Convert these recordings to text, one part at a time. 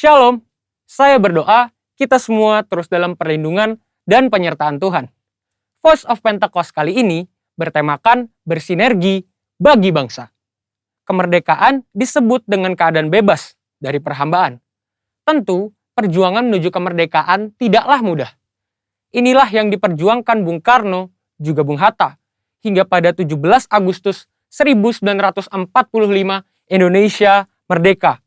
Shalom, saya berdoa kita semua terus dalam perlindungan dan penyertaan Tuhan. Voice of Pentecost kali ini bertemakan bersinergi bagi bangsa. Kemerdekaan disebut dengan keadaan bebas dari perhambaan. Tentu, perjuangan menuju kemerdekaan tidaklah mudah. Inilah yang diperjuangkan Bung Karno, juga Bung Hatta, hingga pada 17 Agustus 1945 Indonesia merdeka.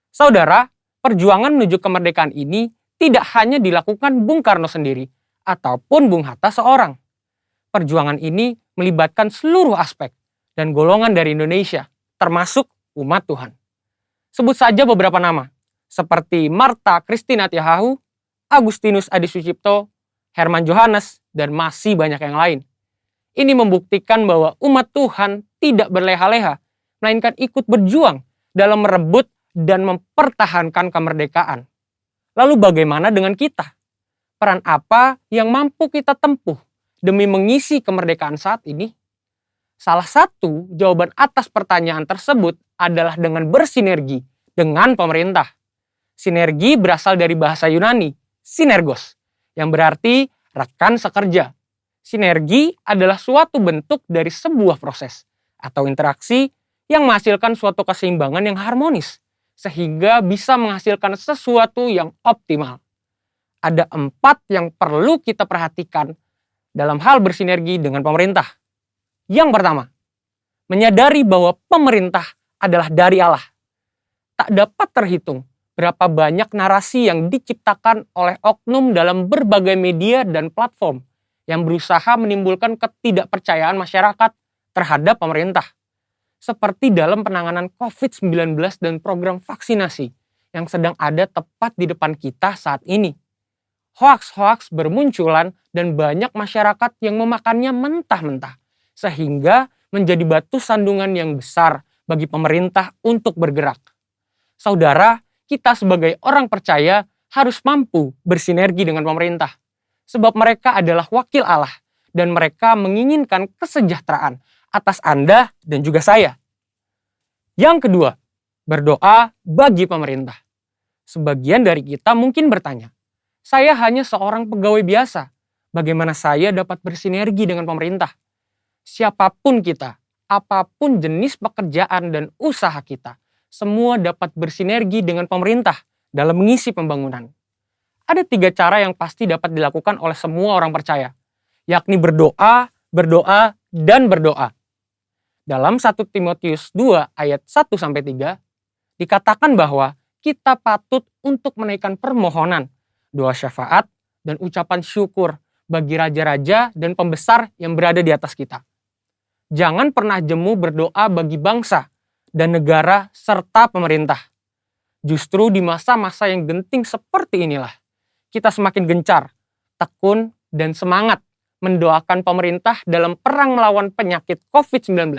Saudara, perjuangan menuju kemerdekaan ini tidak hanya dilakukan Bung Karno sendiri ataupun Bung Hatta seorang. Perjuangan ini melibatkan seluruh aspek dan golongan dari Indonesia, termasuk umat Tuhan. Sebut saja beberapa nama, seperti Martha Christina Tiahahu, Agustinus Adi Sucipto, Herman Johannes, dan masih banyak yang lain. Ini membuktikan bahwa umat Tuhan tidak berleha-leha, melainkan ikut berjuang dalam merebut dan mempertahankan kemerdekaan. Lalu bagaimana dengan kita? Peran apa yang mampu kita tempuh demi mengisi kemerdekaan saat ini? Salah satu jawaban atas pertanyaan tersebut adalah dengan bersinergi dengan pemerintah. Sinergi berasal dari bahasa Yunani, sinergos, yang berarti rekan sekerja. Sinergi adalah suatu bentuk dari sebuah proses atau interaksi yang menghasilkan suatu keseimbangan yang harmonis, sehingga bisa menghasilkan sesuatu yang optimal. Ada 4 yang perlu kita perhatikan dalam hal bersinergi dengan pemerintah. Yang pertama, menyadari bahwa pemerintah adalah dari Allah. Tak dapat terhitung berapa banyak narasi yang diciptakan oleh oknum dalam berbagai media dan platform yang berusaha menimbulkan ketidakpercayaan masyarakat terhadap pemerintah. Seperti dalam penanganan COVID-19 dan program vaksinasi yang sedang ada tepat di depan kita saat ini. Hoaks-hoaks bermunculan dan banyak masyarakat yang memakannya mentah-mentah, sehingga menjadi batu sandungan yang besar bagi pemerintah untuk bergerak. Saudara, kita sebagai orang percaya harus mampu bersinergi dengan pemerintah, sebab mereka adalah wakil Allah dan mereka menginginkan kesejahteraan atas Anda dan juga saya. Yang kedua, berdoa bagi pemerintah. Sebagian dari kita mungkin bertanya, saya hanya seorang pegawai biasa, bagaimana saya dapat bersinergi dengan pemerintah? Siapapun kita, apapun jenis pekerjaan dan usaha kita, semua dapat bersinergi dengan pemerintah dalam mengisi pembangunan. Ada 3 cara yang pasti dapat dilakukan oleh semua orang percaya, yakni berdoa, berdoa, dan berdoa. Dalam 1 Timotius 2 ayat 1-3, dikatakan bahwa kita patut untuk menaikkan permohonan, doa syafaat, dan ucapan syukur bagi raja-raja dan pembesar yang berada di atas kita. Jangan pernah jemu berdoa bagi bangsa dan negara serta pemerintah. Justru di masa-masa yang genting seperti inilah, kita semakin gencar, tekun, dan semangat mendoakan pemerintah dalam perang melawan penyakit COVID-19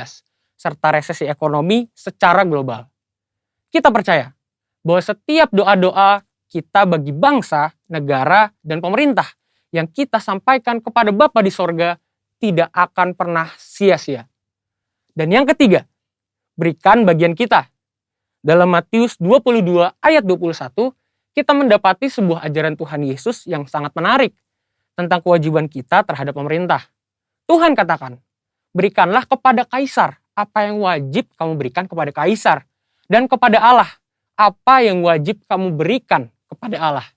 serta resesi ekonomi secara global. Kita percaya bahwa setiap doa-doa kita bagi bangsa, negara, dan pemerintah yang kita sampaikan kepada Bapa di sorga tidak akan pernah sia-sia. Dan yang ketiga, berikan bagian kita. Dalam Matius 22 ayat 21, kita mendapati sebuah ajaran Tuhan Yesus yang sangat menarik tentang kewajiban kita terhadap pemerintah. Tuhan katakan, berikanlah kepada Kaisar apa yang wajib kamu berikan kepada Kaisar, dan kepada Allah apa yang wajib kamu berikan kepada Allah.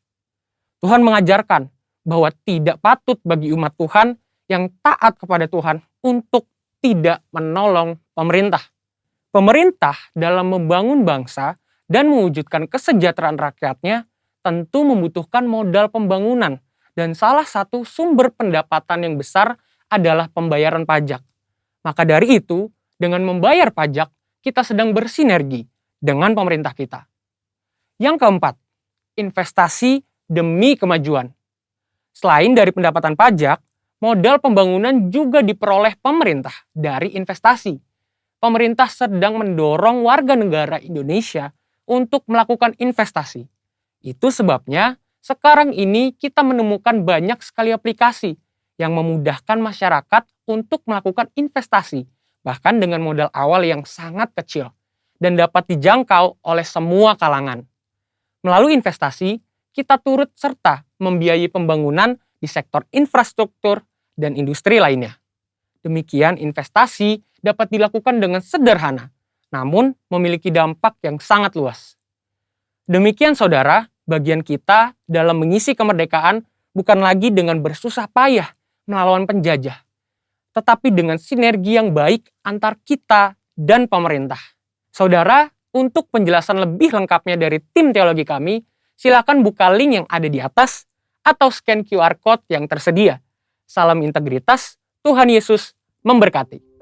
Tuhan mengajarkan bahwa tidak patut bagi umat Tuhan yang taat kepada Tuhan untuk tidak menolong pemerintah. Pemerintah dalam membangun bangsa dan mewujudkan kesejahteraan rakyatnya tentu membutuhkan modal pembangunan, dan salah satu sumber pendapatan yang besar adalah pembayaran pajak. Maka dari itu, dengan membayar pajak, kita sedang bersinergi dengan pemerintah kita. Yang keempat, investasi demi kemajuan. Selain dari pendapatan pajak, modal pembangunan juga diperoleh pemerintah dari investasi. Pemerintah sedang mendorong warga negara Indonesia untuk melakukan investasi. Itu sebabnya sekarang ini kita menemukan banyak sekali aplikasi yang memudahkan masyarakat untuk melakukan investasi, bahkan dengan modal awal yang sangat kecil dan dapat dijangkau oleh semua kalangan. Melalui investasi, kita turut serta membiayai pembangunan di sektor infrastruktur dan industri lainnya. Demikian investasi dapat dilakukan dengan sederhana, namun memiliki dampak yang sangat luas. Demikian saudara, bagian kita dalam mengisi kemerdekaan bukan lagi dengan bersusah payah melawan penjajah, tetapi dengan sinergi yang baik antar kita dan pemerintah. Saudara, untuk penjelasan lebih lengkapnya dari tim teologi kami, silakan buka link yang ada di atas atau scan QR Code yang tersedia. Salam integritas, Tuhan Yesus memberkati.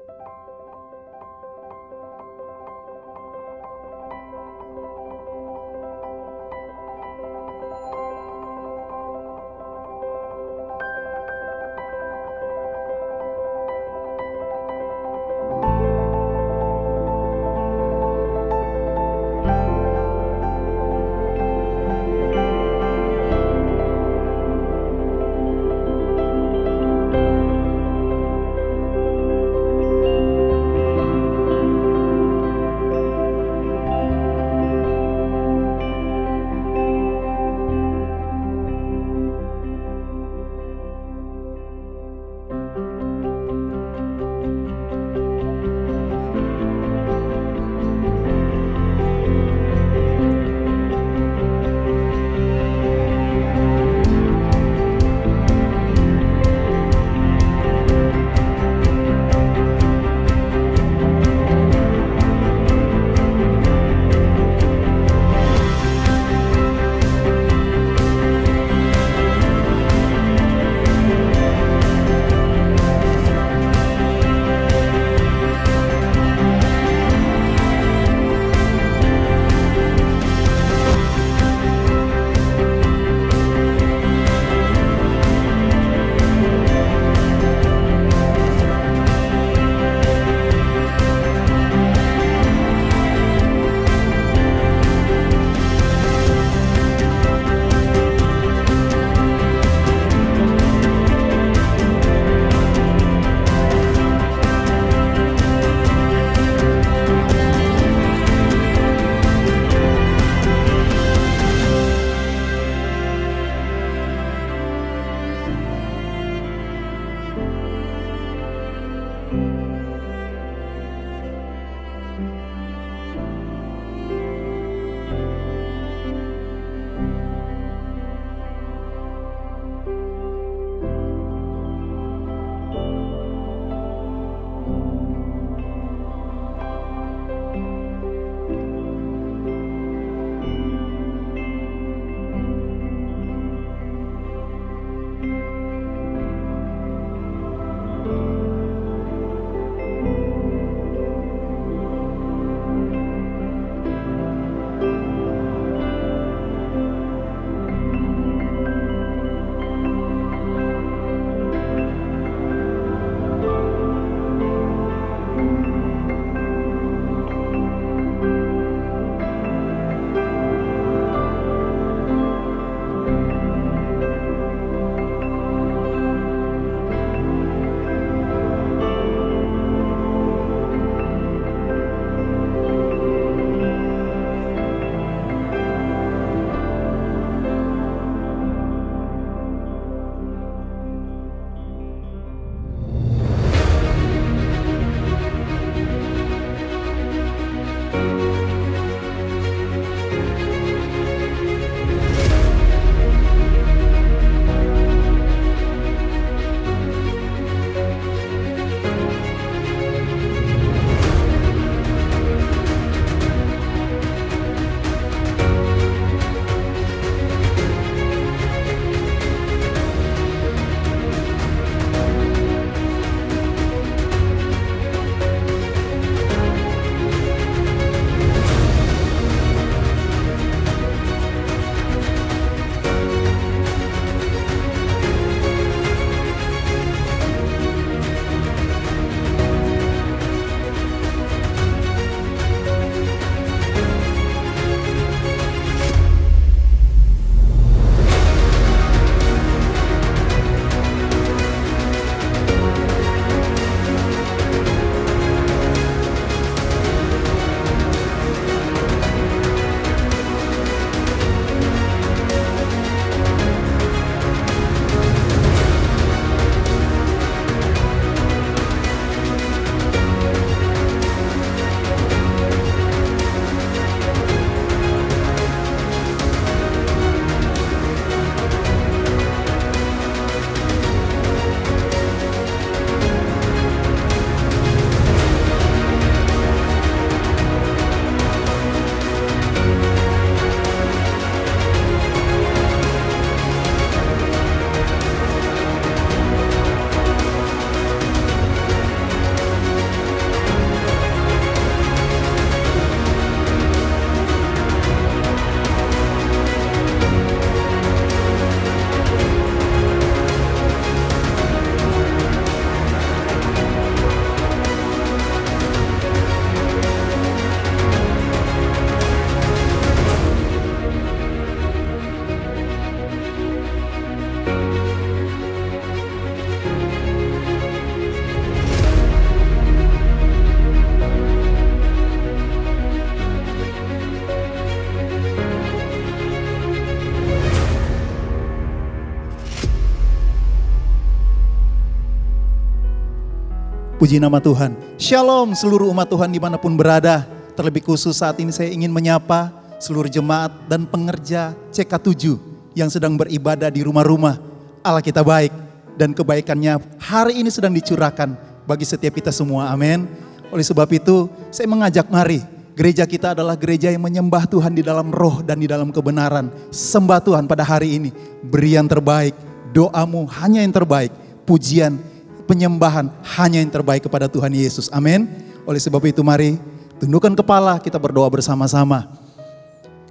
Puji nama Tuhan. Shalom seluruh umat Tuhan dimanapun berada. Terlebih khusus saat ini saya ingin menyapa seluruh jemaat dan pengerja CK7 yang sedang beribadah di rumah-rumah. Allah kita baik dan kebaikannya hari ini sedang dicurahkan bagi setiap kita semua. Amin. Oleh sebab itu saya mengajak mari. Gereja kita adalah gereja yang menyembah Tuhan di dalam roh dan di dalam kebenaran. Sembah Tuhan pada hari ini. Beri yang terbaik. Doamu hanya yang terbaik. Pujian penyembahan hanya yang terbaik kepada Tuhan Yesus. Amin. Oleh sebab itu mari tundukkan kepala, kita berdoa bersama-sama.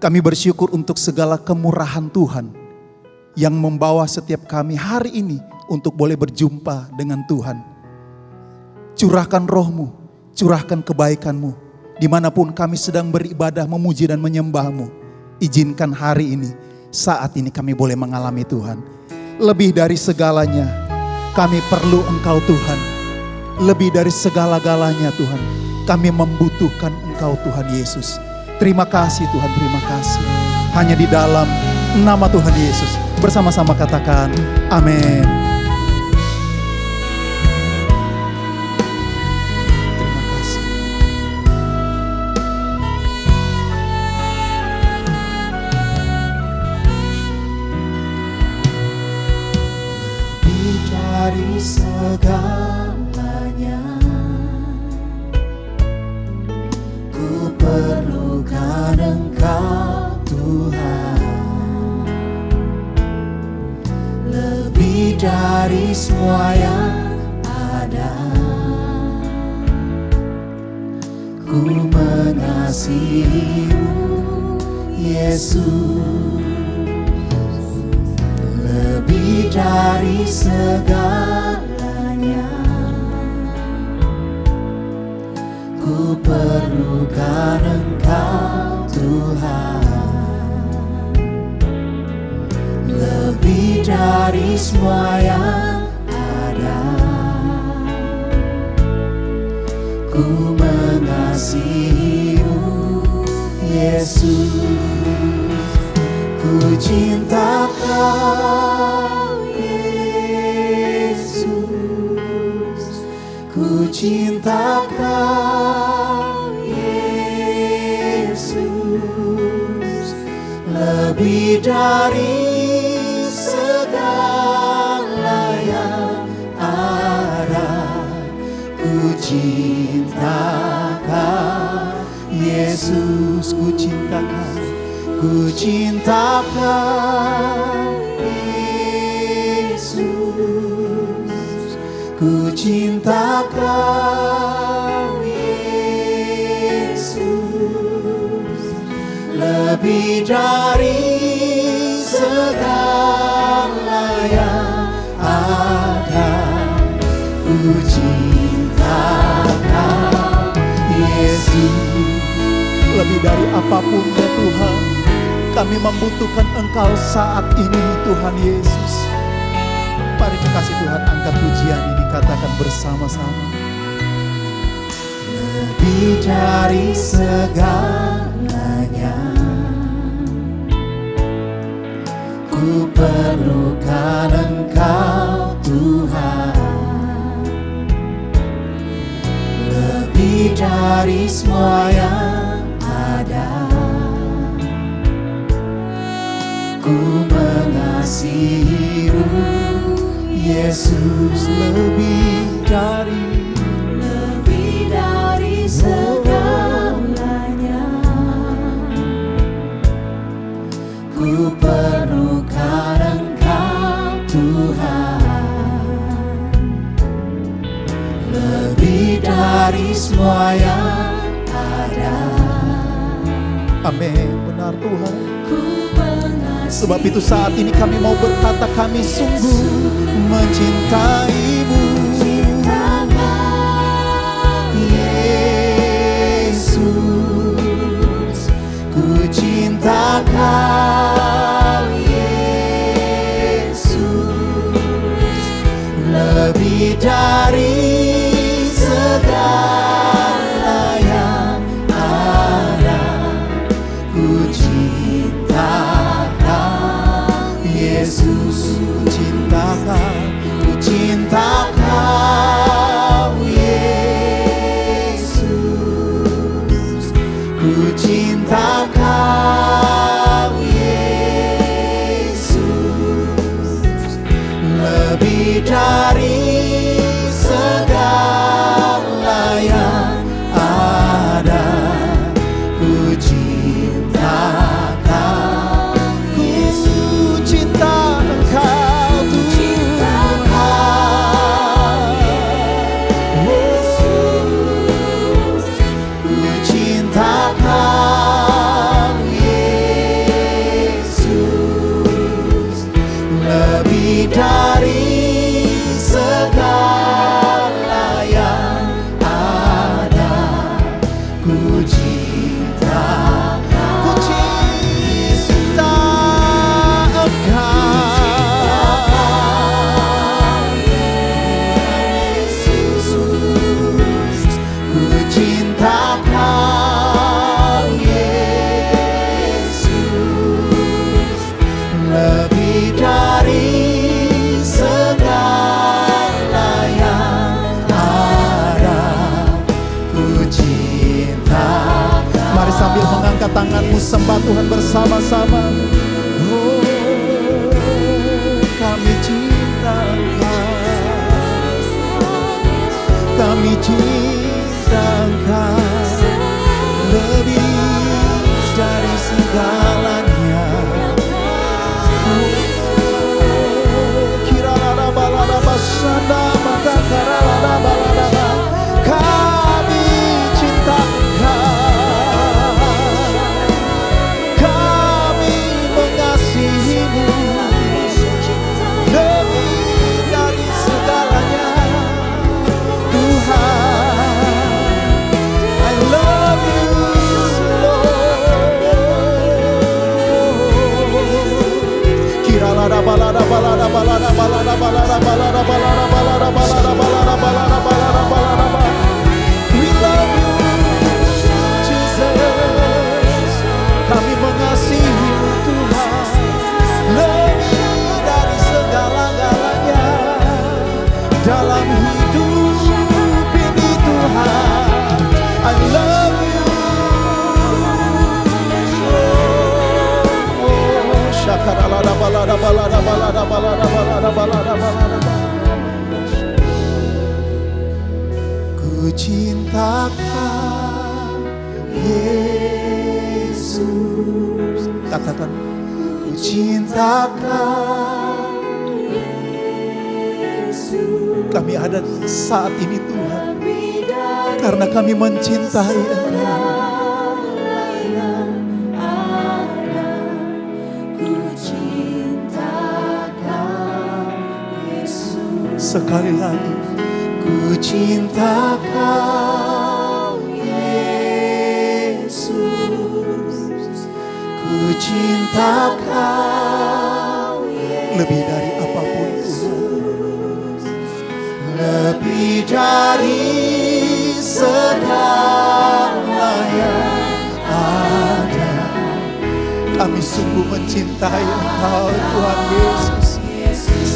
Kami bersyukur untuk segala kemurahan Tuhan yang membawa setiap kami hari ini untuk boleh berjumpa dengan Tuhan. Curahkan rohmu, curahkan kebaikanmu. Dimanapun kami sedang beribadah, memuji dan menyembahmu. Izinkan hari ini, saat ini kami boleh mengalami Tuhan. Lebih dari segalanya, kami perlu Engkau Tuhan. Lebih dari segala-galanya Tuhan, kami membutuhkan Engkau Tuhan Yesus. Terima kasih Tuhan, terima kasih. Hanya di dalam nama Tuhan Yesus. Bersama-sama katakan amin. Terima kasih. Dari segalanya ku perlukan Engkau Tuhan, lebih dari semua yang ada. Ku mengasihimu Yesus, lebih dari segalanya. Ku perlukan Engkau Tuhan, lebih dari semua yang ada. Ku mengasihimu Yesus, ku cinta Kau Yesus, ku cinta Kau Yesus, lebih dari segala yang ada. Ku cinta Kau Yesus, ku cinta Kau. Ku cinta Kau Yesus, ku cinta Kau Yesus, lebih dari segala yang ada. Ku cinta Kau Yesus, lebih dari apapun ya Tuhan. Kami membutuhkan Engkau saat ini Tuhan Yesus. Mari kekasih Tuhan angkat pujian ini, katakan bersama-sama. Lebih dari segalanya, ku perlukan Engkau Tuhan, lebih dari semua yang ada. Ku mengasihimu Yesus, lebih dari segalanya. Ku perlukan Engkau Tuhan, lebih dari semua yang ada. Amin, benar Tuhan. Sebab itu saat ini kami mau berkata, kami sungguh mencintaimu Yesus, ku cinta Kau Yesus, lebih dari segala yang ada. Ku cinta Yesus, ku cinta Kau Yesus. angkat tanganmu, sembah Tuhan bersama-sama. Oh, kami cinta Engkau, kami cinta Engkau lebih dari segalanya. Kiralada balada basanda maka karalada balada, kami cinta Engkau, kami mengasihimu lebih dari segalanya. Tuhan, I love you Lord. Kiralada balada balada balada balada balada balada balada balada balada balada balada balada balada. We love you Jesus. Kami mengasihimu Tuhan lebih dari segala-galanya dalam hidup ini Tuhan. I love you. Oh, syakaralada balada balada balada balada balada balada balada. Ku cinta Kau Yesus. Katakan, ku cinta Kau Yesus. Kami ada saat ini Tuhan karena kami mencintai Engkau. Sekali lagi, ku cinta Kau Yesus, ku cinta Kau lebih dari apapun Tuhan, lebih dari segala yang ada. Kami sungguh mencintai Engkau Tuhan Yesus.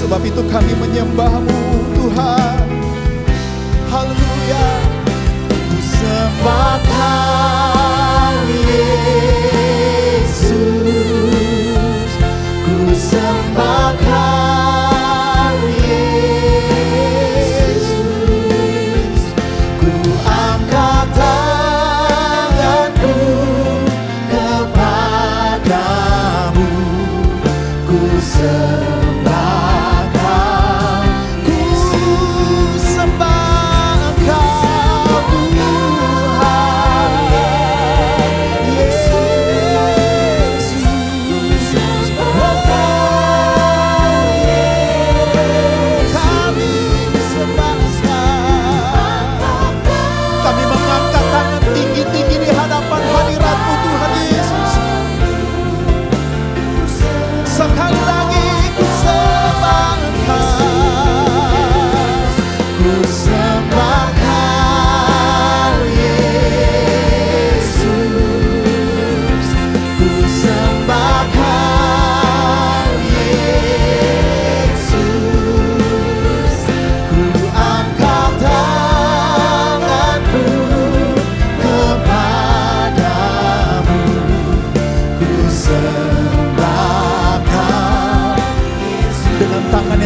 Sebab itu kami menyembah-Mu Tuhan. Haleluya. Ku sembah Kau Yesus, ku sembah Kau Yesus, ku angkat tanganku kepadamu, ku sembah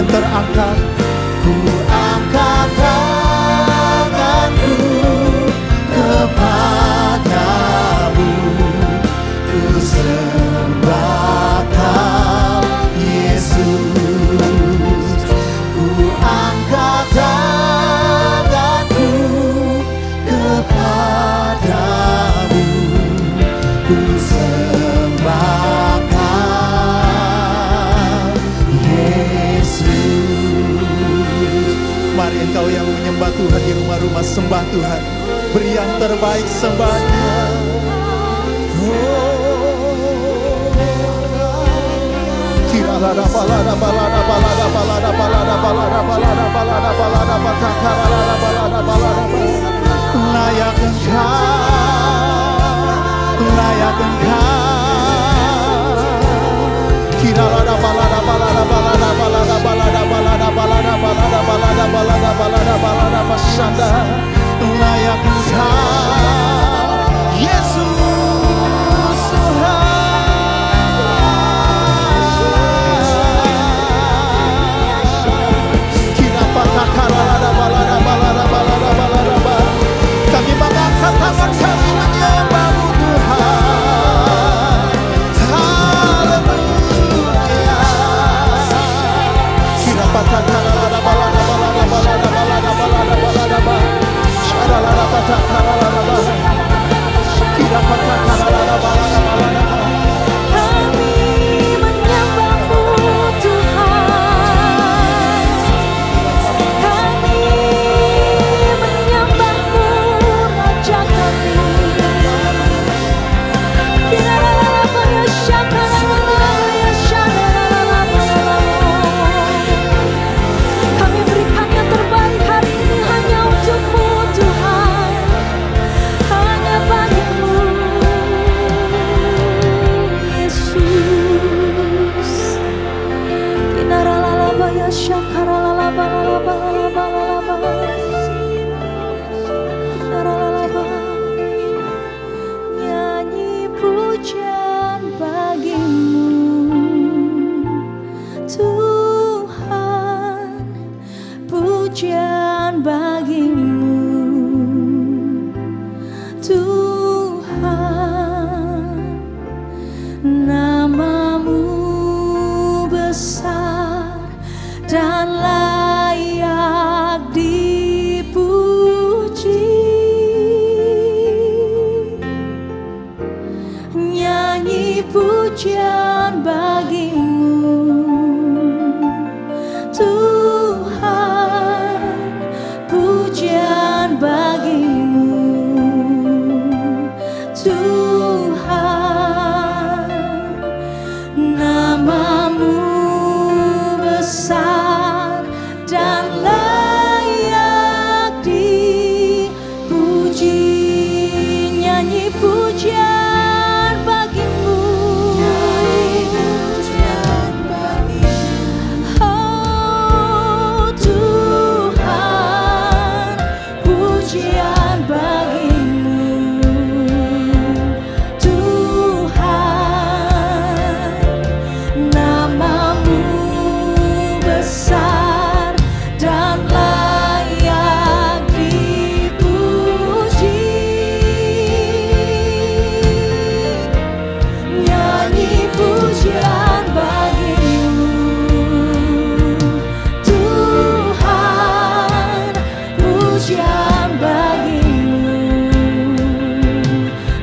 terangkat, ku angkat tanganku kepadamu, ku sembah Kau Yesus, ku angkat tanganku kepadamu, ku sembah Kau Yesus. Mari engkau yang menyembah Tuhan di rumah-rumah, sembah Tuhan. Beri yang terbaik sembahnya. Kiralada balada balada balada balada balada balada balada balada balada balada balada balada. Layak Engkau, layak Engkau. Kiralada balada balada balada balada balada balada balada balada balada balada balada balada basanda. Layak Engkau Yesus, bagimu, Tuhan, pujian bagimu, Tuhan. Namamu besar dan layak dipuji. Nyanyi pujian bagimu, oh Tuhan, pujian bagimu, Tuhan. Namamu besar dan layak dipuji. Nyanyi pujian bagimu, Tuhan, pujian bagimu,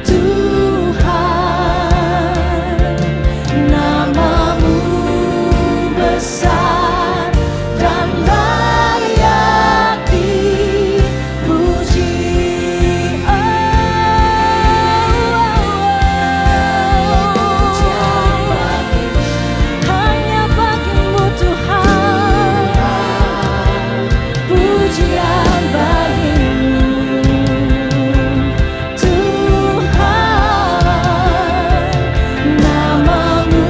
Tuhan. Namamu besar dan layak dipuji. Hanya bagimu Tuhan, pujian bagimu, Tuhan. Namamu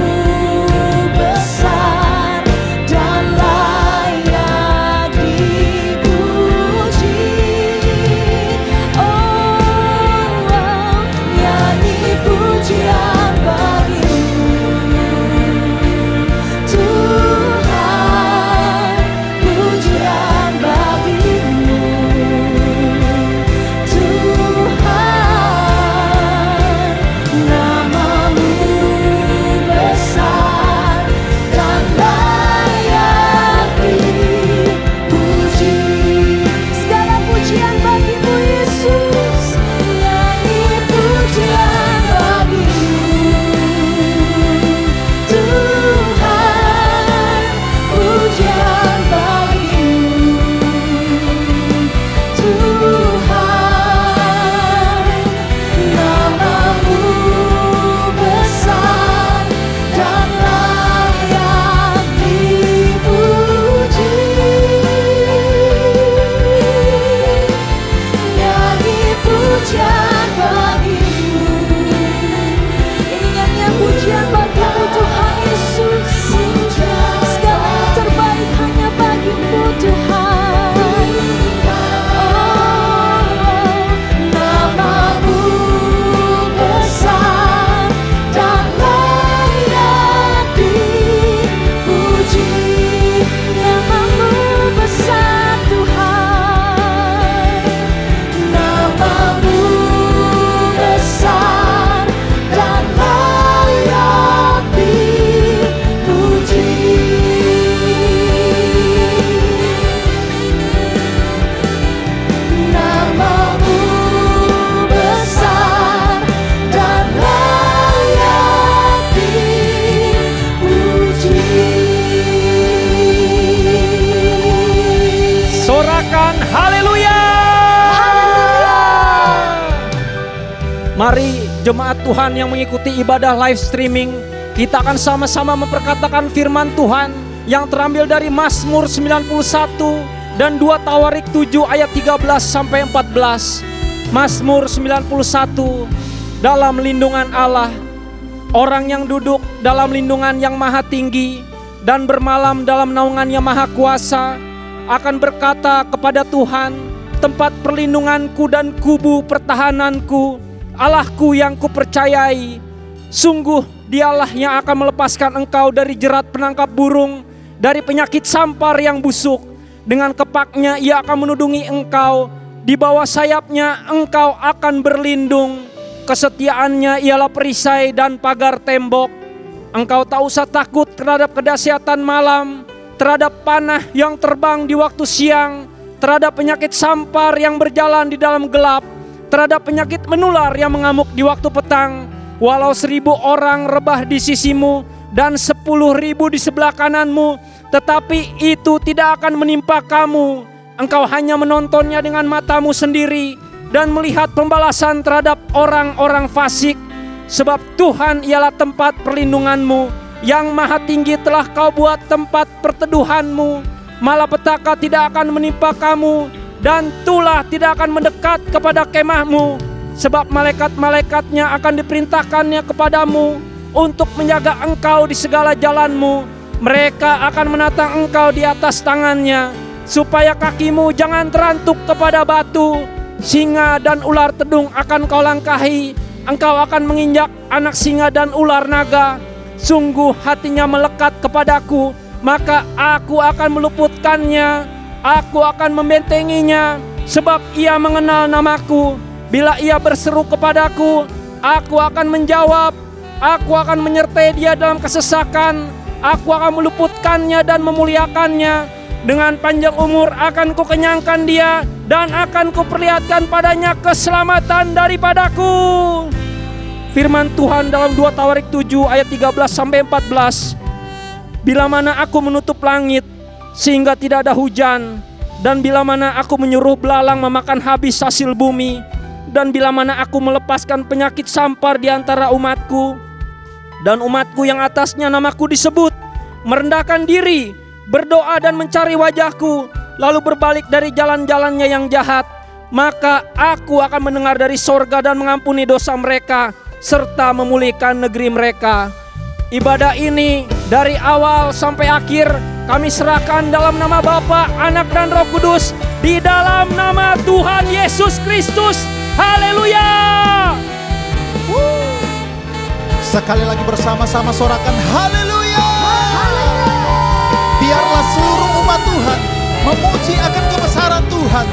besar dan layak dipuji. Oh, nyanyi pujian bagimu, Tuhan, pujian bagimu, Tuhan. Namamu besar dan layak dipuji. Segala pujian bagimu Yesus, nyanyi pujian bagimu, Tuhan, pujian bagimu, Tuhan. Namamu besar dan layak dipuji. Nyanyi pujian bagimu. Ini nyanyian pujian bagimu Tuhan Yesus. Segala yang terbaik hanya bagimu Tuhan. Oh, namamu besar dan layak dipuji. Namamu besar Tuhan. Namamu besar dan layak dipuji. Namamu besar dan layak dipuji. Sorakan haleluya. Mari jemaat Tuhan yang mengikuti ibadah live streaming, kita akan sama-sama memperkatakan firman Tuhan yang terambil dari Mazmur 91 dan 2 Tawarik 7 ayat 13 sampai 14. Mazmur 91, dalam lindungan Allah, orang yang duduk dalam lindungan yang maha tinggi dan bermalam dalam naungan yang maha kuasa akan berkata kepada Tuhan, tempat perlindunganku dan kubu pertahananku, Allahku yang kupercayai. Sungguh dialah yang akan melepaskan engkau dari jerat penangkap burung, dari penyakit sampar yang busuk. Dengan kepaknya ia akan menudungi engkau, di bawah sayapnya engkau akan berlindung. Kesetiaannya ialah perisai dan pagar tembok. Engkau tak usah takut terhadap kedahsyatan malam, terhadap panah yang terbang di waktu siang, terhadap penyakit sampar yang berjalan di dalam gelap, terhadap penyakit menular yang mengamuk di waktu petang. Walau 1000 orang rebah di sisimu dan 10.000 di sebelah kananmu, tetapi itu tidak akan menimpa kamu. Engkau hanya menontonnya dengan matamu sendiri dan melihat pembalasan terhadap orang-orang fasik. Sebab Tuhan ialah tempat perlindunganmu, yang maha tinggi telah kau buat tempat perteduhanmu. Malapetaka tidak akan menimpa kamu, dan tulah tidak akan mendekat kepada kemahmu. Sebab malaikat-malaikatnya akan diperintahkannya kepadamu untuk menjaga engkau di segala jalanmu. Mereka akan menatang engkau di atas tangannya, supaya kakimu jangan terantuk kepada batu. Singa dan ular tedung akan kau langkahi. Engkau akan menginjak anak singa dan ular naga. Sungguh hatinya melekat kepadaku, maka aku akan meluputkannya. Aku akan membentenginya, sebab ia mengenal namaku. Bila ia berseru kepadaku, aku akan menjawab. Aku akan menyertai dia dalam kesesakan. Aku akan meluputkannya dan memuliakannya. Dengan panjang umur akan kukenyangkan dia, dan akan kuperlihatkan padanya keselamatan daripadaku. Firman Tuhan dalam 2 Tawarik 7 ayat 13-14. Bila mana aku menutup langit sehingga tidak ada hujan, dan bila mana aku menyuruh belalang memakan habis hasil bumi, dan bila mana aku melepaskan penyakit sampar di antara umatku, dan umatku yang atasnya namaku disebut merendahkan diri, berdoa dan mencari wajahku, lalu berbalik dari jalan-jalannya yang jahat, maka aku akan mendengar dari sorga dan mengampuni dosa mereka, serta memulihkan negeri mereka. Ibadah ini dari awal sampai akhir kami serahkan dalam nama Bapa, Anak dan Roh Kudus, di dalam nama Tuhan Yesus Kristus. Haleluya. Sekali lagi bersama-sama sorakan haleluya. Biarlah seluruh umat Tuhan memuji akan kebesaran Tuhan.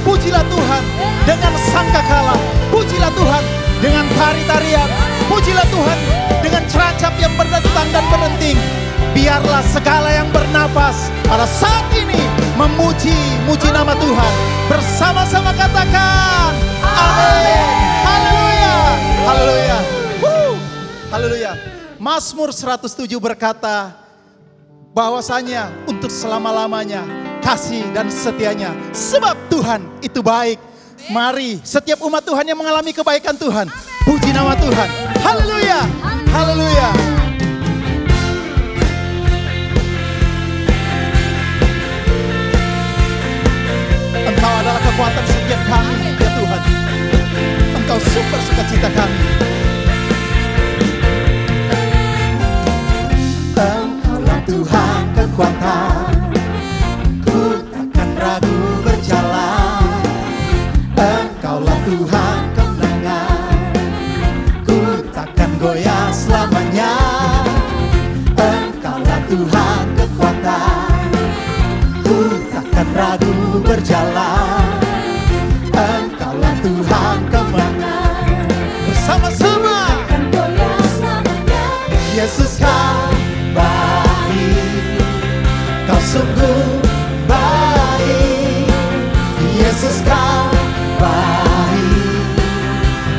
Pujilah Tuhan dengan sangkakala. Pujilah Tuhan dengan tari-tarian. Pujilah Tuhan dengan ceracap yang berdentang dan berenting. Biarlah segala yang bernafas pada saat ini memuji nama Tuhan. Bersama-sama katakan amin. Haleluya. Haleluya. Haleluya. Mazmur 107 berkata bahwasanya untuk selama-lamanya kasih dan setianya, sebab Tuhan itu baik. Mari setiap umat Tuhan yang mengalami kebaikan Tuhan, puji nama Tuhan. Haleluya. Haleluya. Engkau adalah kekuatan setiap kami, ya Tuhan. Engkau sumber sukacita kami. Engkaulah Tuhan kekuatan, ku takkan ragu berjalan. Engkaulah Tuhan kemenangan, ku takkan goyah selamanya. Engkaulah Tuhan kekuatan, ku takkan ragu berjalan. Engkaulah Tuhan kemenangan, bersama-sama Yesus kau baik, kau sungguh baik. Yesus kau baik,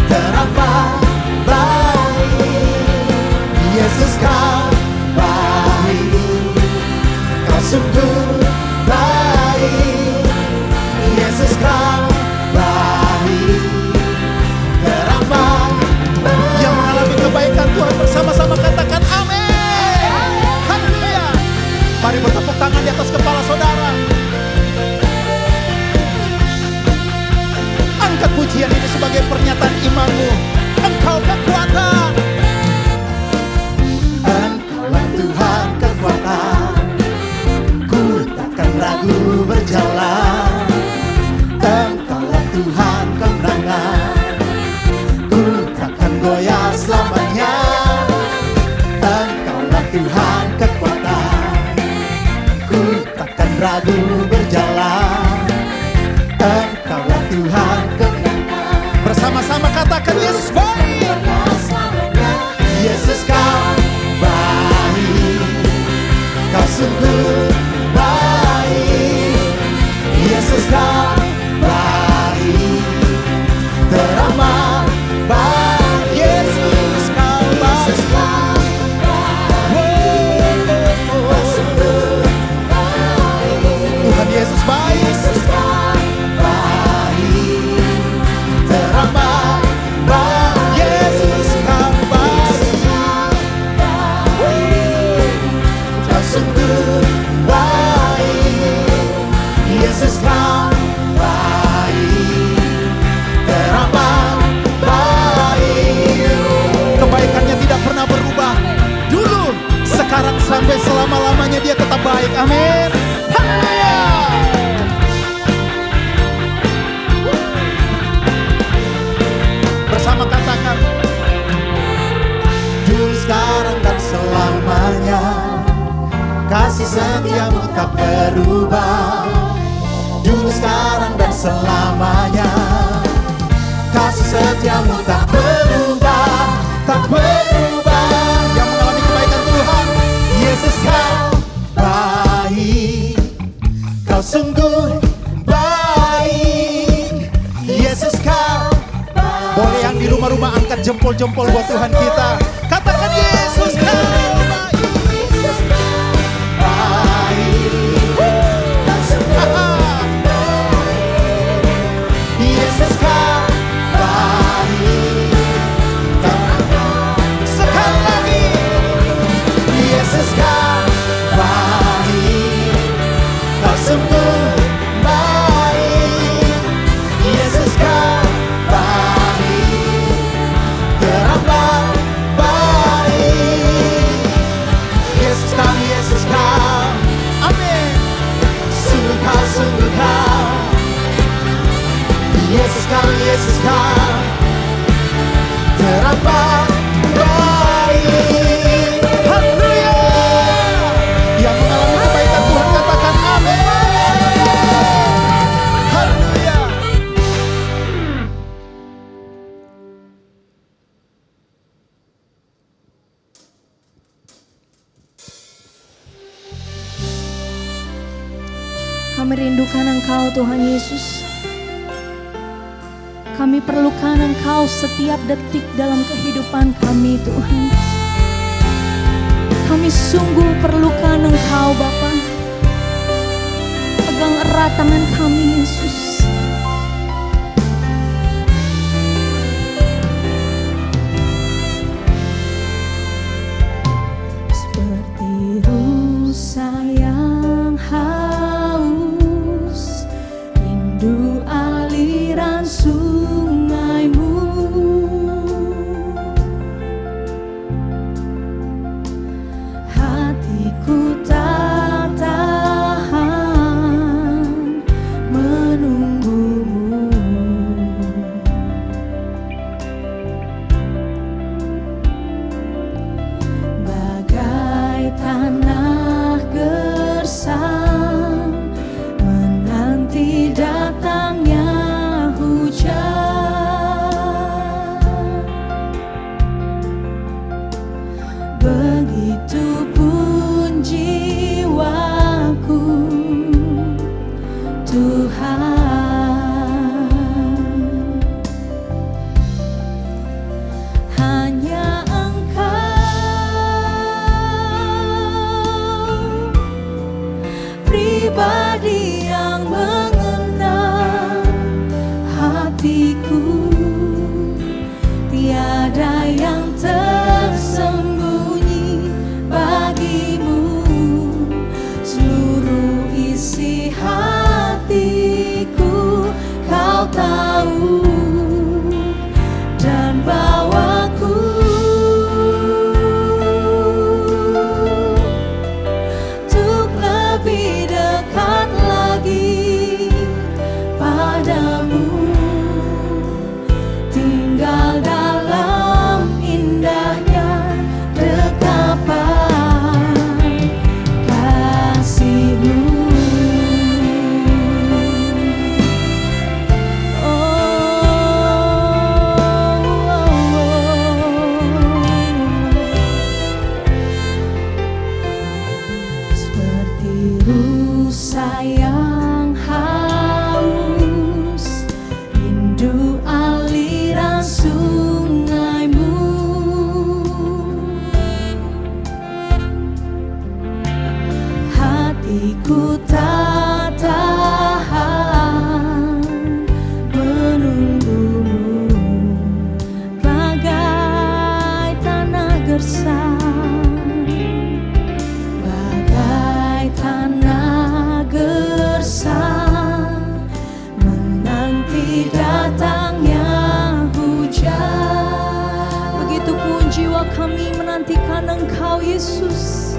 teramat baik. Yesus kau baik, kau sungguh baik. Yesus kau baik, teramat baik. Yang mengalami kebaikan Tuhan bersama-sama katakan amin. Haleluya. Mari bertepuk tangan di atas kepala saudara. Angkat pujian ini sebagai pernyataan imanmu. Engkau kekuatan. Engkaulah Tuhan kekuatan, ku takkan ragu berjalan. Engkaulah Tuhan kemenangan, ku takkan goyah selamanya. Engkaulah Tuhan kekuatan, ku takkan ragu berjalan. Engkaulah Tuhan kemenangan. Bersama-sama katakan Yesus baik. Yesus kau baik, kau sungguh baik. Yesus kau baik, teramat baik. Yesus kau baik. sampai selama-lamanya Dia tetap baik. Amin. Haleluya. Bersama katakan, dulu, sekarang, dan selamanya kasih setiamu tak berubah. Dulu, sekarang, dan selamanya kasih setiamu tak berubah, tak berubah. Yang mengalami kebaikan Tuhan, Yesus kau baik, kau sungguh baik. Yesus kau baik. Boleh yang di rumah-rumah angkat jempol-jempol buat Tuhan kita. Katakan, Yesus kau baik. Yesus kau baik. Sekali lagi, Yesus kau baik, kau sungguh baik. Yesus kau baik, teramat baik. Yesus kau, amin. Sungguh kau, Yesus kau, teramat baik. Haleluya. Yang mengalami kebaikan Tuhan katakan amin. Haleluya. Kami rindukan Engkau Tuhan Yesus. Kami perlukan Engkau setiap detik dalam kehidupan kami Tuhan. Kami sungguh perlukan Engkau Bapa. Pegang erat tangan kami Yesus. Seperti rusa yang haus, rindu aliran sungaimu. Hatiku tak tahan menunggumu. Bagai tanah gersang menanti datangnya begitupun jiwaku Tuhan. Hanya Engkau pribadi yang mengenal hatiku. Tiada yang tersembunyi bagimu. Seluruh isi hatiku Kau tahu dan bawaku untuk lebih dekat lagi padamu. Tinggal dalam indahnya dekapan kasih-Mu. Seperti rusa yang haus, rindu aliran sungaimu. Hatiku tak tahan menunggumu. Bagai tanah gersang, bagai tanah gersang menanti datangnya hujan. Begitupun jiwa kami menantikan Engkau Yesus.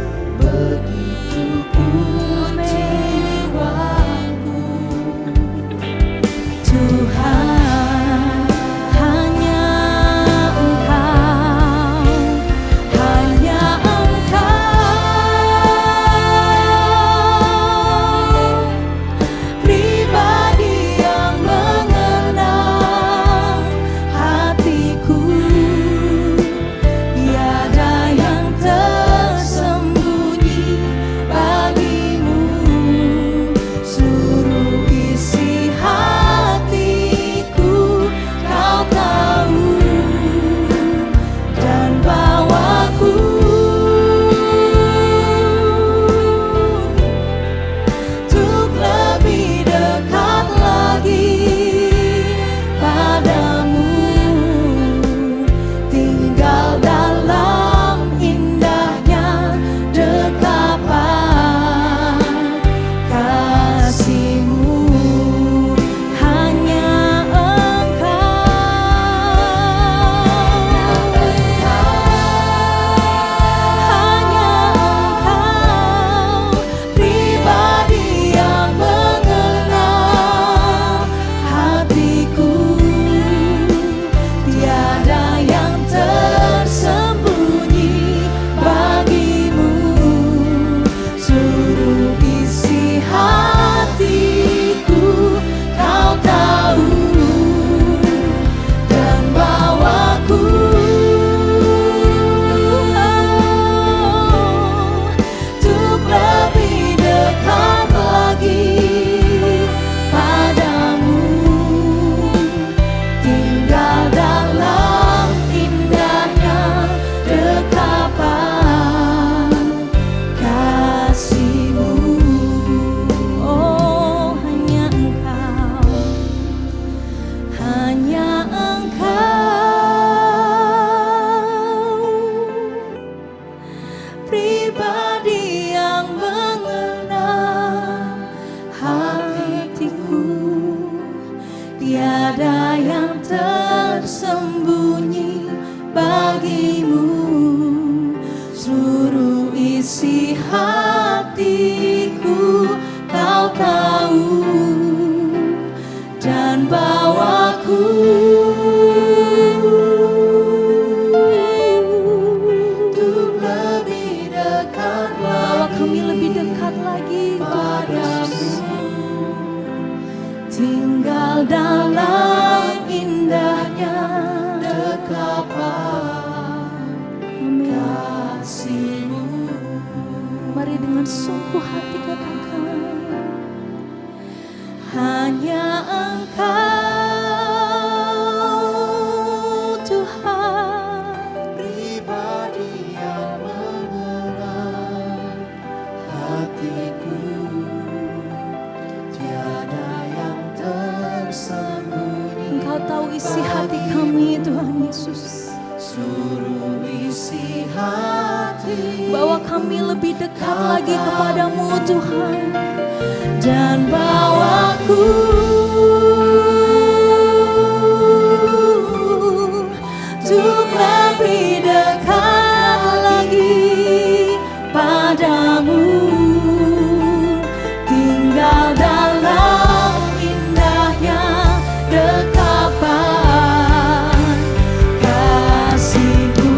tiada yang tersembunyi bagimu. Seluruh isi hatiku kau tahu, dan bawaku Untuk lebih dekat bawa lagi kami lebih dekat lagi padamu, tinggal dalam indahnya dekapan Amin. kasih-Mu. Mari dengan sungguh hati katakan, hanya Engkau Tuhan, Pribadi yang mengenal hatiku, tiada yang tersembunyi. Engkau tahu isi hati kami Tuhan Yesus. Seluruh isi hati Bawa kami lebih dekat lagi kepadamu Tuhan, dan bawaku untuk lebih dekat lagi padamu, tinggal dalam indahnya dekapan kasih-Mu.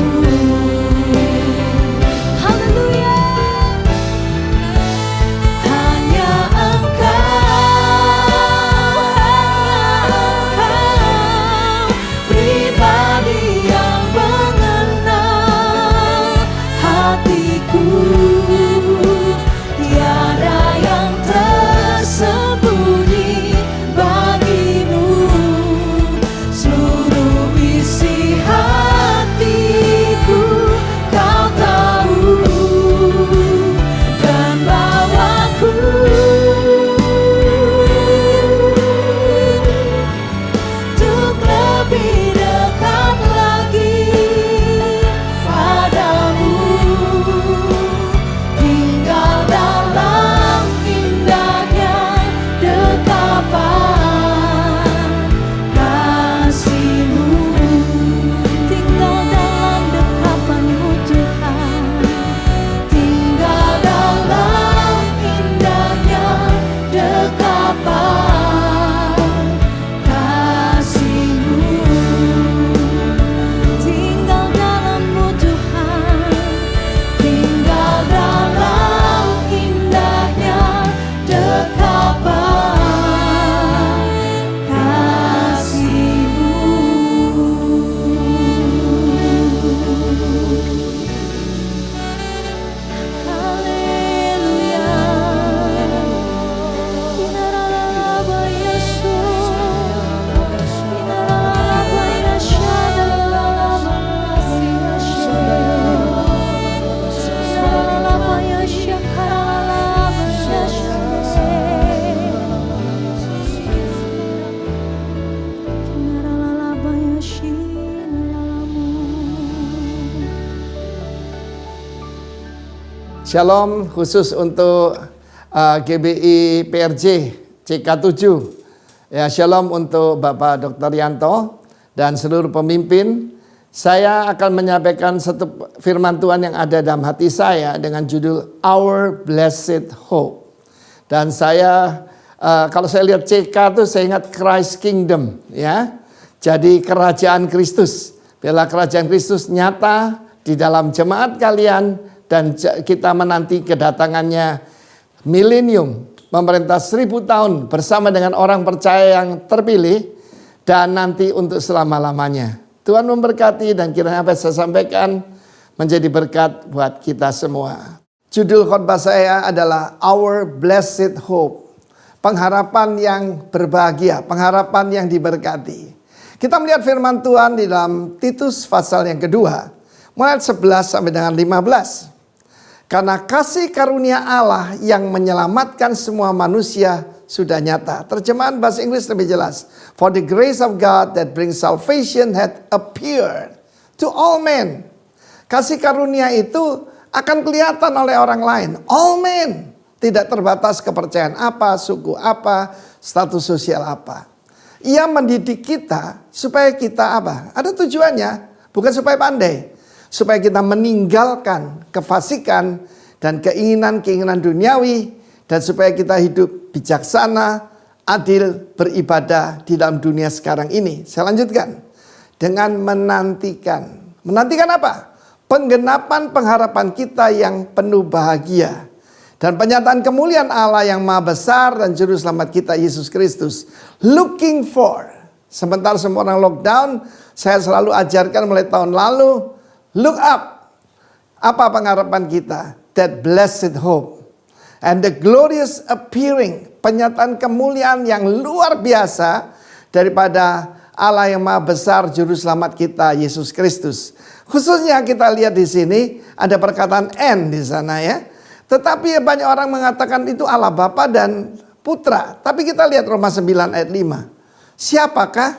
Haleluya. Hanya Engkau pribadi yang mengenal hatiku, tiada yang tersembunyi bagimu. Seluruh isi hatiku kau tahu, dan bawaku untuk lebih dekat lagi padamu, tinggal dalam indahnya dekapan kasih-Mu. Tinggal dalam dekapan-Mu Tuhan, tinggal dalam indahnya dekapan kasih-Mu. Tinggal dalam-Mu Tuhan, tinggal dalam indahnya dekapan kasih-Mu. Haleluya. Inaralaba Yesus, inaralaba Yashadalaba Yashadalaba, inaralaba Yashakaralaba Yashadalaba, inaralaba Yashinaralamu. Shalom khusus untuk GBI PRJ CK7. Ya, shalom untuk Bapak Dr. Yanto dan seluruh pemimpin. Saya akan menyampaikan satu firman Tuhan yang ada dalam hati saya dengan judul Our Blessed Hope. Dan saya kalau saya lihat CK itu saya ingat Christ Kingdom, ya. Jadi kerajaan Kristus. Bila kerajaan Kristus nyata di dalam jemaat kalian, dan kita menanti kedatangannya milenium, pemerintah 1000 tahun bersama dengan orang percaya yang terpilih, dan nanti untuk selama-lamanya. Tuhan memberkati, dan kiranya apa yang saya sampaikan menjadi berkat buat kita semua. Judul khotbah saya adalah Our Blessed Hope. Pengharapan yang berbahagia, pengharapan yang diberkati. Kita melihat firman Tuhan di dalam Titus pasal yang kedua, mulai 11 sampai dengan 15. Karena kasih karunia Allah yang menyelamatkan semua manusia sudah nyata. Terjemahan bahasa Inggris lebih jelas. For the grace of God that brings salvation had appeared to all men. Kasih karunia itu akan kelihatan oleh orang lain. All men. Tidak terbatas kepercayaan apa, suku apa, status sosial apa. Ia mendidik kita supaya kita apa? Ada tujuannya, bukan supaya pandai. Supaya kita meninggalkan kefasikan dan keinginan-keinginan duniawi. Dan supaya kita hidup bijaksana, adil, beribadah di dalam dunia sekarang ini. Saya lanjutkan. Dengan menantikan. Menantikan apa? Penggenapan pengharapan kita yang penuh bahagia. Dan penyataan kemuliaan Allah yang maha besar dan juru selamat kita Yesus Kristus. Looking for. Sementara semua orang lockdown, saya selalu ajarkan mulai tahun lalu. Look up. Apa pengharapan kita? That blessed hope. And the glorious appearing. Penyataan kemuliaan yang luar biasa daripada Allah yang maha besar juru selamat kita Yesus Kristus. Khususnya kita lihat di sini ada perkataan "and" di sana ya. Tetapi banyak orang mengatakan itu Allah Bapa dan Putra. Tapi kita lihat Roma 9 ayat 5. Siapakah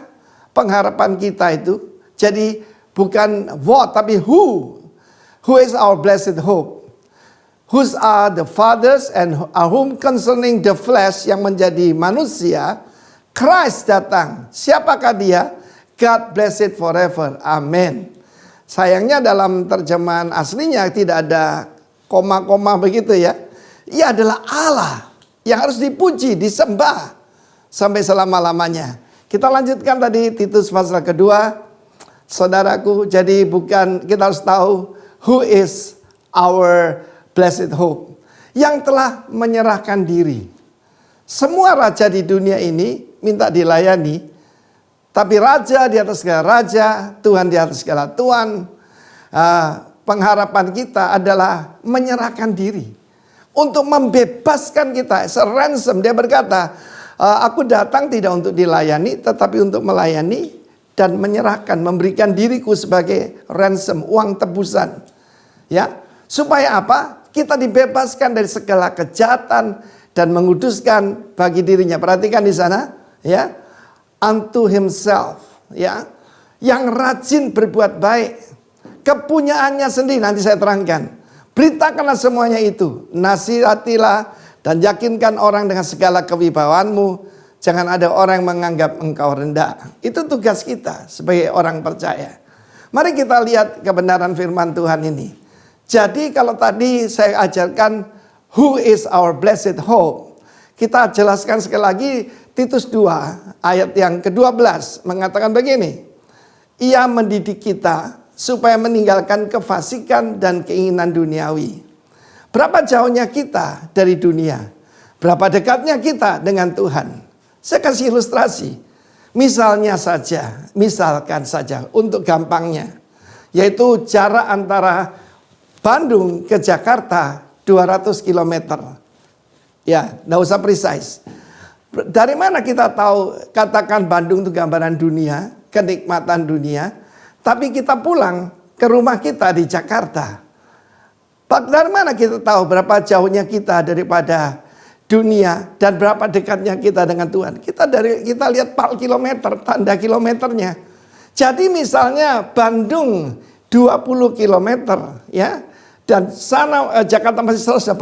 pengharapan kita itu? Jadi bukan what tapi who. Who is our blessed hope? Whose are the fathers and whom concerning the flesh yang menjadi manusia. Christ datang. Siapakah dia? God bless it forever. Amin. Sayangnya dalam terjemahan aslinya tidak ada koma-koma begitu ya. Ia adalah Allah yang harus dipuji, disembah sampai selama-lamanya. Kita lanjutkan tadi Titus pasal kedua. Saudaraku, jadi bukan, kita harus tahu who is our blessed hope. Yang telah menyerahkan diri. Semua raja di dunia ini minta dilayani. Tapi raja di atas segala raja, Tuhan di atas segala Tuhan. Pengharapan kita adalah menyerahkan diri. Untuk membebaskan kita. Ransom, dia berkata, aku datang tidak untuk dilayani, tetapi untuk melayani dan menyerahkan, memberikan diriku sebagai ransom, uang tebusan. Ya, supaya apa? Kita dibebaskan dari segala kejahatan dan menguduskan bagi dirinya. Perhatikan di sana, ya. Unto himself, ya. Yang rajin berbuat baik. Kepunyaannya sendiri, nanti saya terangkan. Beritakanlah semuanya itu. Nasihatilah dan yakinkan orang dengan segala kewibawaanmu. Jangan ada orang yang menganggap engkau rendah. Itu tugas kita sebagai orang percaya. Mari kita lihat kebenaran firman Tuhan ini. Jadi kalau tadi saya ajarkan who is our blessed hope. Kita jelaskan sekali lagi Titus 2 ayat yang ke-12 mengatakan begini. Ia mendidik kita supaya meninggalkan kefasikan dan keinginan duniawi. Berapa jauhnya kita dari dunia? Berapa dekatnya kita dengan Tuhan? Saya kasih ilustrasi. Misalkan saja untuk gampangnya. Yaitu jarak antara Bandung ke Jakarta 200 km. Ya, tidak usah precise. Dari mana kita tahu katakan Bandung itu gambaran dunia, kenikmatan dunia. Tapi kita pulang ke rumah kita di Jakarta. Dari mana kita tahu berapa jauhnya kita daripada dunia dan berapa dekatnya kita dengan Tuhan? Kita lihat kilometer, tanda kilometernya. Jadi misalnya Bandung 20 km ya. Dan sana Jakarta masih 180,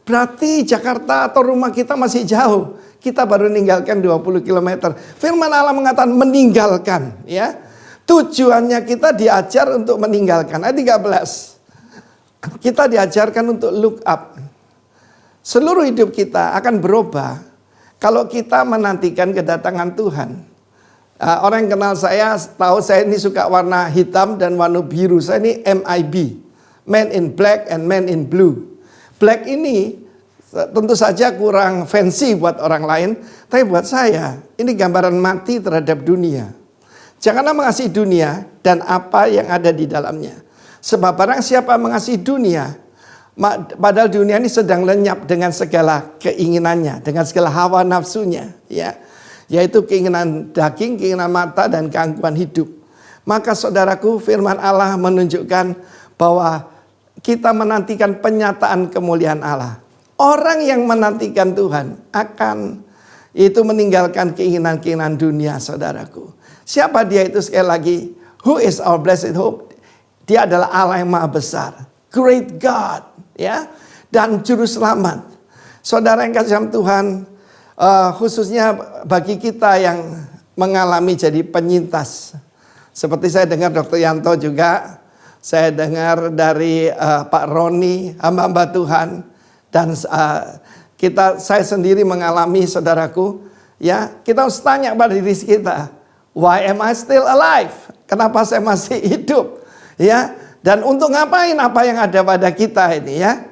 berarti Jakarta atau rumah kita masih jauh. Kita baru meninggalkan 20 km. Firman Allah mengatakan meninggalkan ya. Tujuannya kita diajar untuk meninggalkan. Ayat 13. Kita diajarkan untuk look up. Seluruh hidup kita akan berubah kalau kita menantikan kedatangan Tuhan. Orang yang kenal saya tahu saya ini suka warna hitam dan warna biru. Saya ini MIB. Man in black and man in blue. Black ini tentu saja kurang fancy buat orang lain. Tapi buat saya ini gambaran mati terhadap dunia. Janganlah mengasihi dunia dan apa yang ada di dalamnya. Sebab barang siapa mengasihi dunia, padahal dunia ini sedang lenyap dengan segala keinginannya, dengan segala hawa nafsunya, ya, yaitu keinginan daging, keinginan mata dan keangkuhan hidup. Maka saudaraku, firman Allah menunjukkan bahwa kita menantikan penyataan kemuliaan Allah. Orang yang menantikan Tuhan akan itu meninggalkan keinginan-keinginan dunia, saudaraku. Siapa dia itu sekali lagi? Who is our blessed hope? Dia adalah Allah yang maha besar. Great God, ya, dan juru selamat. Saudara yang kasih Tuhan, khususnya bagi kita yang mengalami jadi penyintas. Seperti saya dengar Dr. Yanto juga, saya dengar dari Pak Roni, hamba-hamba Tuhan, dan saya sendiri mengalami, saudaraku, ya, kita harus tanya pada diri kita, why am I still alive? Kenapa saya masih hidup? Ya, dan untuk ngapain apa yang ada pada kita ini, ya?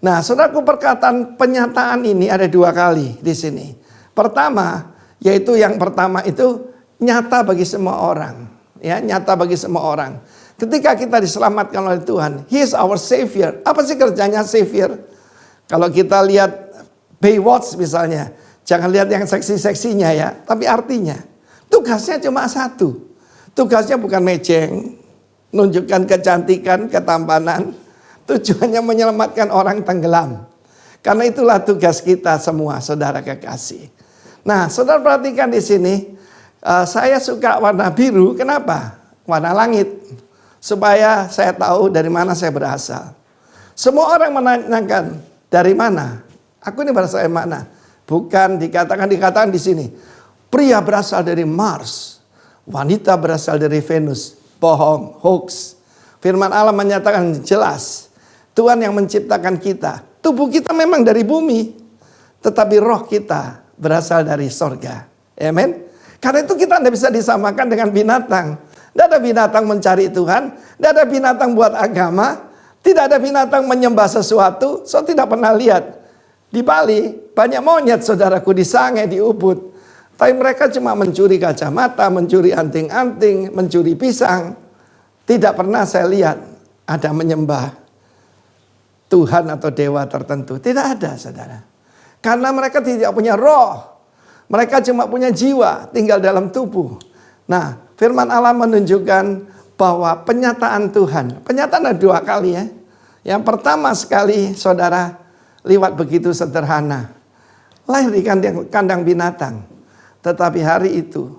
Nah, saudaraku, perkataan penyataan ini ada 2 kali di sini. Pertama, yaitu yang pertama itu nyata bagi semua orang, ya, nyata bagi semua orang. Ketika kita diselamatkan oleh Tuhan, He is our Savior. Apa sih kerjanya Savior? Kalau kita lihat Baywatch misalnya, jangan lihat yang seksi-seksinya ya, tapi artinya tugasnya cuma satu. Tugasnya bukan mejeng, nunjukkan kecantikan, ketampanan. Tujuannya menyelamatkan orang tenggelam. Karena itulah tugas kita semua, saudara kekasih. Nah, saudara perhatikan di sini, saya suka warna biru. Kenapa? Warna langit. Supaya saya tahu dari mana saya berasal. Semua orang menanyakan, dari mana? Aku ini berasal dari mana? Bukan dikatakan di sini. Pria berasal dari Mars. Wanita berasal dari Venus. Bohong, hoax. Firman Allah menyatakan jelas. Tuhan yang menciptakan kita. Tubuh kita memang dari bumi. Tetapi roh kita berasal dari sorga. Amen. Karena itu kita tidak bisa disamakan dengan binatang. Tidak ada binatang mencari Tuhan. Tidak ada binatang buat agama. Tidak ada binatang menyembah sesuatu. Saya tidak pernah lihat. Di Bali banyak monyet, saudaraku, di Sangai, di Ubud. Tapi mereka cuma mencuri kacamata, mencuri anting-anting, mencuri pisang. Tidak pernah saya lihat ada menyembah Tuhan atau dewa tertentu. Tidak ada, saudara. Karena mereka tidak punya roh. Mereka cuma punya jiwa, tinggal dalam tubuh. Nah, firman Allah menunjukkan bahwa penyataan Tuhan. Penyataan ada 2 kali ya. Yang pertama sekali, saudara, lewat begitu sederhana. Lahir di kandang binatang. Tetapi hari itu,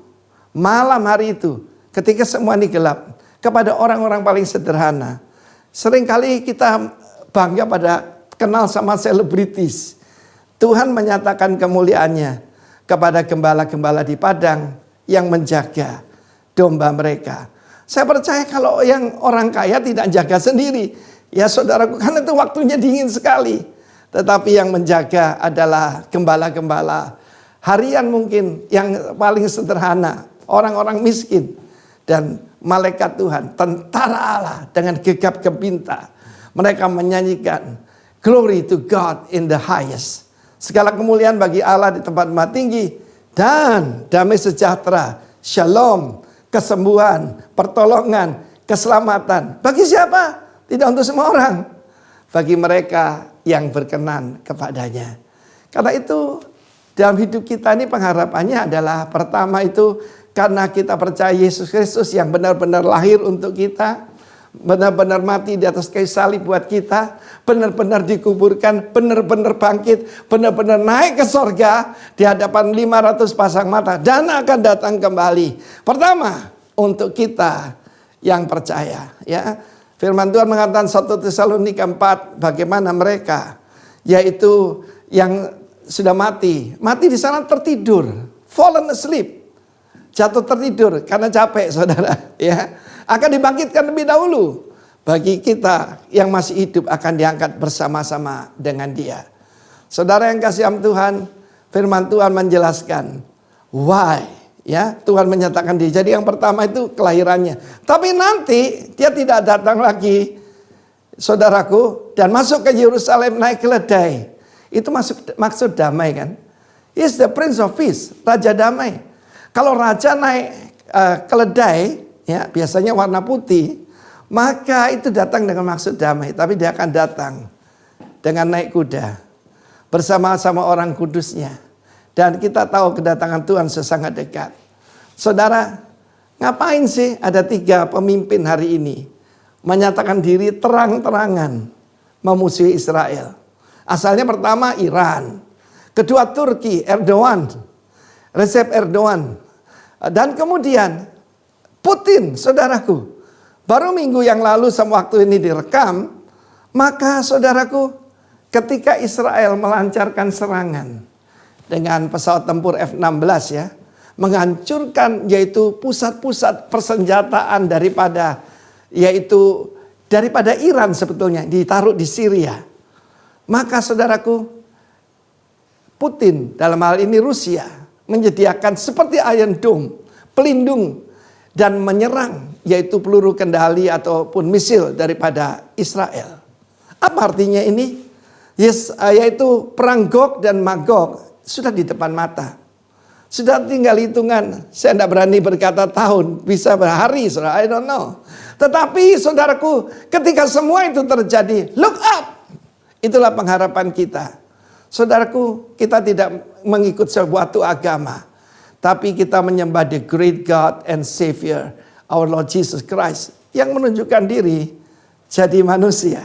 malam hari itu, ketika semua ini gelap, kepada orang-orang paling sederhana. Seringkali kita bangga pada kenal sama selebritis. Tuhan menyatakan kemuliaannya kepada gembala-gembala di padang yang menjaga domba mereka. Saya percaya kalau yang orang kaya tidak jaga sendiri. Ya saudaraku, karena itu waktunya dingin sekali. Tetapi yang menjaga adalah gembala-gembala harian mungkin yang paling sederhana. Orang-orang miskin. Dan malaikat Tuhan, tentara Allah dengan gegap gempita. Mereka menyanyikan, glory to God in the highest. Segala kemuliaan bagi Allah di tempat tinggi. Dan damai sejahtera, shalom, kesembuhan, pertolongan, keselamatan. Bagi siapa? Tidak untuk semua orang. Bagi mereka yang berkenan kepadanya. Karena itu dalam hidup kita ini pengharapannya adalah pertama itu karena kita percaya Yesus Kristus yang benar-benar lahir untuk kita. Benar-benar mati di atas kayu salib buat kita. Benar-benar dikuburkan, benar-benar bangkit, benar-benar naik ke sorga di hadapan 500 pasang mata. Dan akan datang kembali. Pertama, untuk kita yang percaya. Ya, firman Tuhan mengatakan 1 Tesalonika 4, bagaimana mereka, yaitu yang sudah mati. Mati di sana tertidur, fallen asleep. Jatuh tertidur karena capek, saudara. Ya, akan dibangkitkan lebih dahulu. Bagi kita yang masih hidup akan diangkat bersama-sama dengan Dia. Saudara yang kasih Tuhan, firman Tuhan menjelaskan why, ya, Tuhan menyatakan dia. Jadi yang pertama itu kelahirannya. Tapi nanti dia tidak datang lagi, saudaraku, dan masuk ke Yerusalem naik keledai. Itu maksud damai kan? He is the Prince of Peace, Raja Damai. Kalau raja naik keledai, ya biasanya warna putih, maka itu datang dengan maksud damai. Tapi dia akan datang dengan naik kuda bersama-sama orang kudusnya. Dan kita tahu kedatangan Tuhan sesangat dekat. Saudara, ngapain sih ada 3 pemimpin hari ini menyatakan diri terang-terangan memusuhi Israel? Asalnya pertama Iran, kedua Turki, Recep Erdogan, dan kemudian Putin, saudaraku. Baru minggu yang lalu waktu ini direkam, maka saudaraku, ketika Israel melancarkan serangan dengan pesawat tempur F-16 ya. Menghancurkan yaitu pusat-pusat persenjataan daripada Iran sebetulnya ditaruh di Syria. Maka saudaraku, Putin dalam hal ini Rusia menyediakan seperti Iron Dome, pelindung dan menyerang yaitu peluru kendali ataupun misil daripada Israel. Apa artinya ini? Yaitu perang Gog dan Magog sudah di depan mata. Sudah tinggal hitungan. Saya tidak berani berkata tahun, bisa berhari, saudara. I don't know. Tetapi saudaraku, ketika semua itu terjadi, look up. Itulah pengharapan kita. Saudaraku, kita tidak mengikut suatu agama. Tapi kita menyembah the great God and Savior, our Lord Jesus Christ. Yang menunjukkan diri jadi manusia.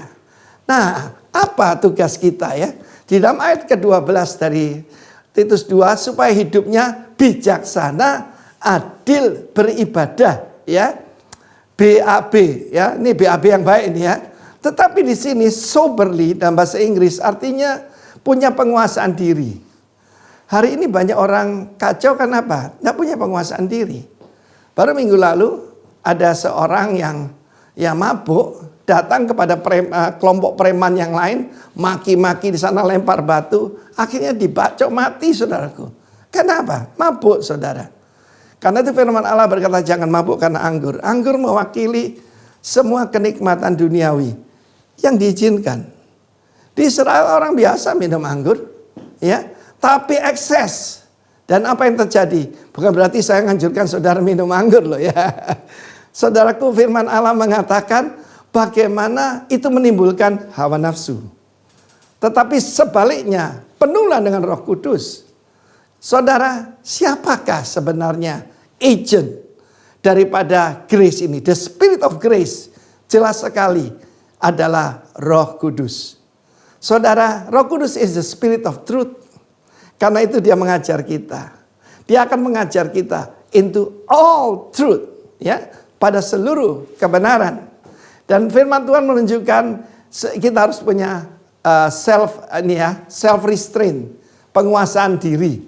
Nah, apa tugas kita ya? Di dalam ayat ke-12 dari Titus 2, supaya hidupnya bijaksana, adil, beribadah ya. BAB ya. Ini BAB yang baik ini ya. Tetapi di sini soberly dalam bahasa Inggris artinya punya penguasaan diri. Hari ini banyak orang kacau kenapa? Tidak punya penguasaan diri. Baru minggu lalu ada seorang yang mabuk datang kepada kelompok preman yang lain, maki-maki di sana, lempar batu, akhirnya dibacok mati, saudaraku. Kenapa? Mabuk, saudara. Karena itu firman Allah berkata jangan mabuk karena anggur. Anggur mewakili semua kenikmatan duniawi yang diizinkan. Di Israel orang biasa minum anggur, ya, tapi ekses. Dan apa yang terjadi? Bukan berarti saya menganjurkan saudara minum anggur loh ya. Saudaraku, firman Allah mengatakan bagaimana itu menimbulkan hawa nafsu. Tetapi sebaliknya, penuhlah dengan Roh Kudus. Saudara, siapakah sebenarnya agent daripada grace ini? The Spirit of Grace jelas sekali adalah Roh Kudus. Saudara, Roh Kudus is the Spirit of Truth. Karena itu dia mengajar kita. Dia akan mengajar kita into all truth, ya, pada seluruh kebenaran. Dan firman Tuhan menunjukkan kita harus punya self restraint, penguasaan diri.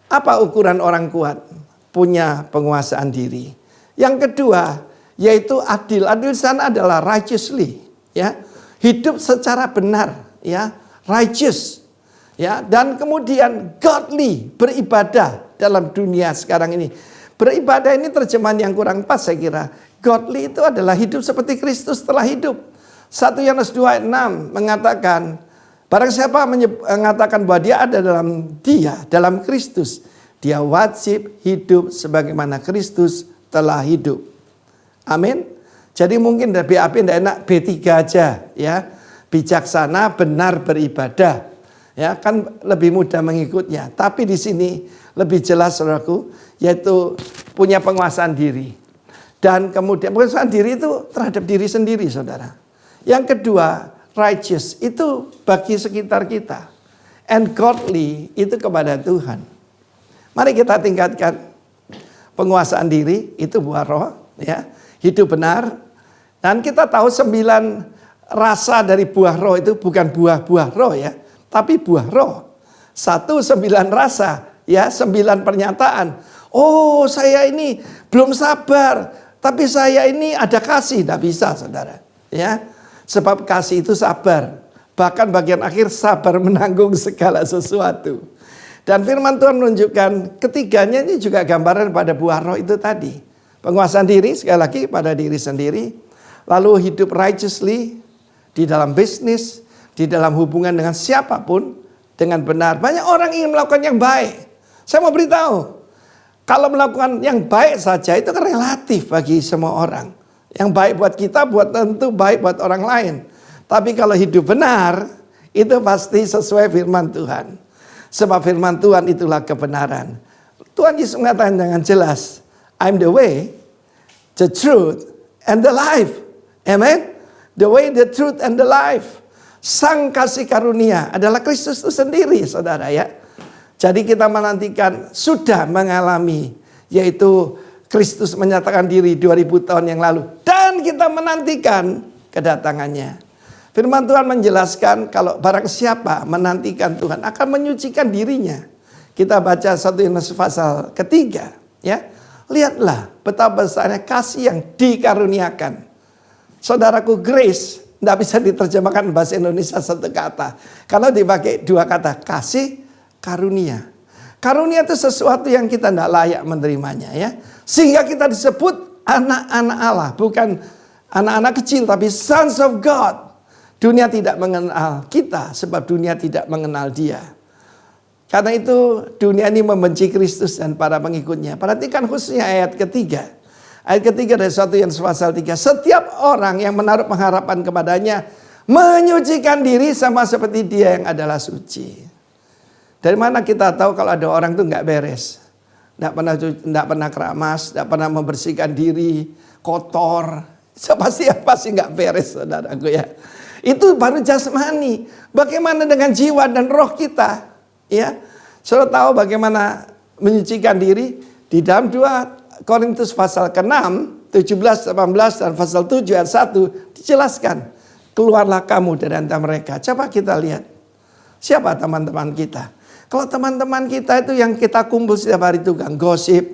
Apa ukuran orang kuat? Punya penguasaan diri. Yang kedua, yaitu adil. Adil di sana adalah righteously, ya. Hidup secara benar, ya, righteous. Ya, dan kemudian godly, beribadah dalam dunia sekarang ini. Beribadah ini terjemahan yang kurang pas saya kira. Godly itu adalah hidup seperti Kristus telah hidup. 1 Yohanes 2 ayat 6 mengatakan, barang siapa mengatakan bahwa dia ada dalam Kristus, dia wajib hidup sebagaimana Kristus telah hidup. Amin. Jadi mungkin dari BAP tidak enak, B3 aja ya. Bijaksana, benar, beribadah. Ya, kan lebih mudah mengikutnya. Tapi di sini lebih jelas saudaraku, yaitu punya penguasaan diri. Dan kemudian penguasaan diri itu terhadap diri sendiri, saudara. Yang kedua, righteous itu bagi sekitar kita. And godly itu kepada Tuhan. Mari kita tingkatkan penguasaan diri, itu buah roh, ya. Hidup benar. Dan kita tahu 9 rasa dari buah roh itu bukan buah-buah roh ya. Tapi buah roh. 9 rasa, ya, 9 pernyataan. Oh, saya ini belum sabar, tapi saya ini ada kasih. Tidak bisa, saudara. Ya, sebab kasih itu sabar. Bahkan bagian akhir sabar menanggung segala sesuatu. Dan firman Tuhan menunjukkan ketiganya ini juga gambaran pada buah roh itu tadi. Penguasaan diri, sekali lagi pada diri sendiri. Lalu hidup righteously di dalam bisnis, di dalam hubungan dengan siapapun dengan benar. Banyak orang ingin melakukan yang baik. Saya mau beritahu, kalau melakukan yang baik saja itu kan relatif bagi semua orang. Yang baik buat kita, buat tentu baik buat orang lain. Tapi kalau hidup benar, itu pasti sesuai firman Tuhan. Sebab firman Tuhan itulah kebenaran. Tuhan Yesus mengatakan dengan jelas, I'm the way, the truth, and the life. Amen. The way, the truth, and the life. Sang kasih karunia adalah Kristus itu sendiri, saudara ya. Jadi kita menantikan, sudah mengalami, yaitu Kristus menyatakan diri 2000 tahun yang lalu. Dan kita menantikan kedatangannya. Firman Tuhan menjelaskan kalau barang siapa menantikan Tuhan akan menyucikan dirinya. Kita baca 1 Yohanes pasal ketiga, ya. Lihatlah betapa besarnya kasih yang dikaruniakan. Saudaraku, grace tidak bisa diterjemahkan bahasa Indonesia satu kata. Kalau dipakai dua kata, kasih, karunia. Karunia itu sesuatu yang kita tidak layak menerimanya, ya. Sehingga kita disebut anak-anak Allah, bukan anak-anak kecil tapi sons of God. Dunia tidak mengenal kita sebab dunia tidak mengenal Dia. Karena itu dunia ini membenci Kristus dan para pengikutnya. Perhatikan khususnya ayat ketiga. Ayat ketiga dari 1 Yohanes pasal 3. Setiap orang yang menaruh pengharapan kepadanya menyucikan diri sama seperti Dia yang adalah suci. Dari mana kita tahu kalau ada orang itu nggak beres, nggak pernah keramas, nggak pernah membersihkan diri, kotor, pasti nggak beres, saudaraku, ya. Itu baru jasmani. Bagaimana dengan jiwa dan roh kita? Ya, saudara tahu bagaimana menyucikan diri di dalam 2 Korintus pasal ke-6, 17, 18 dan pasal 7 ayat 1 dijelaskan. Keluarlah kamu dari antara mereka. Coba kita lihat. Siapa teman-teman kita? Kalau teman-teman kita itu yang kita kumpul setiap hari tukang gosip,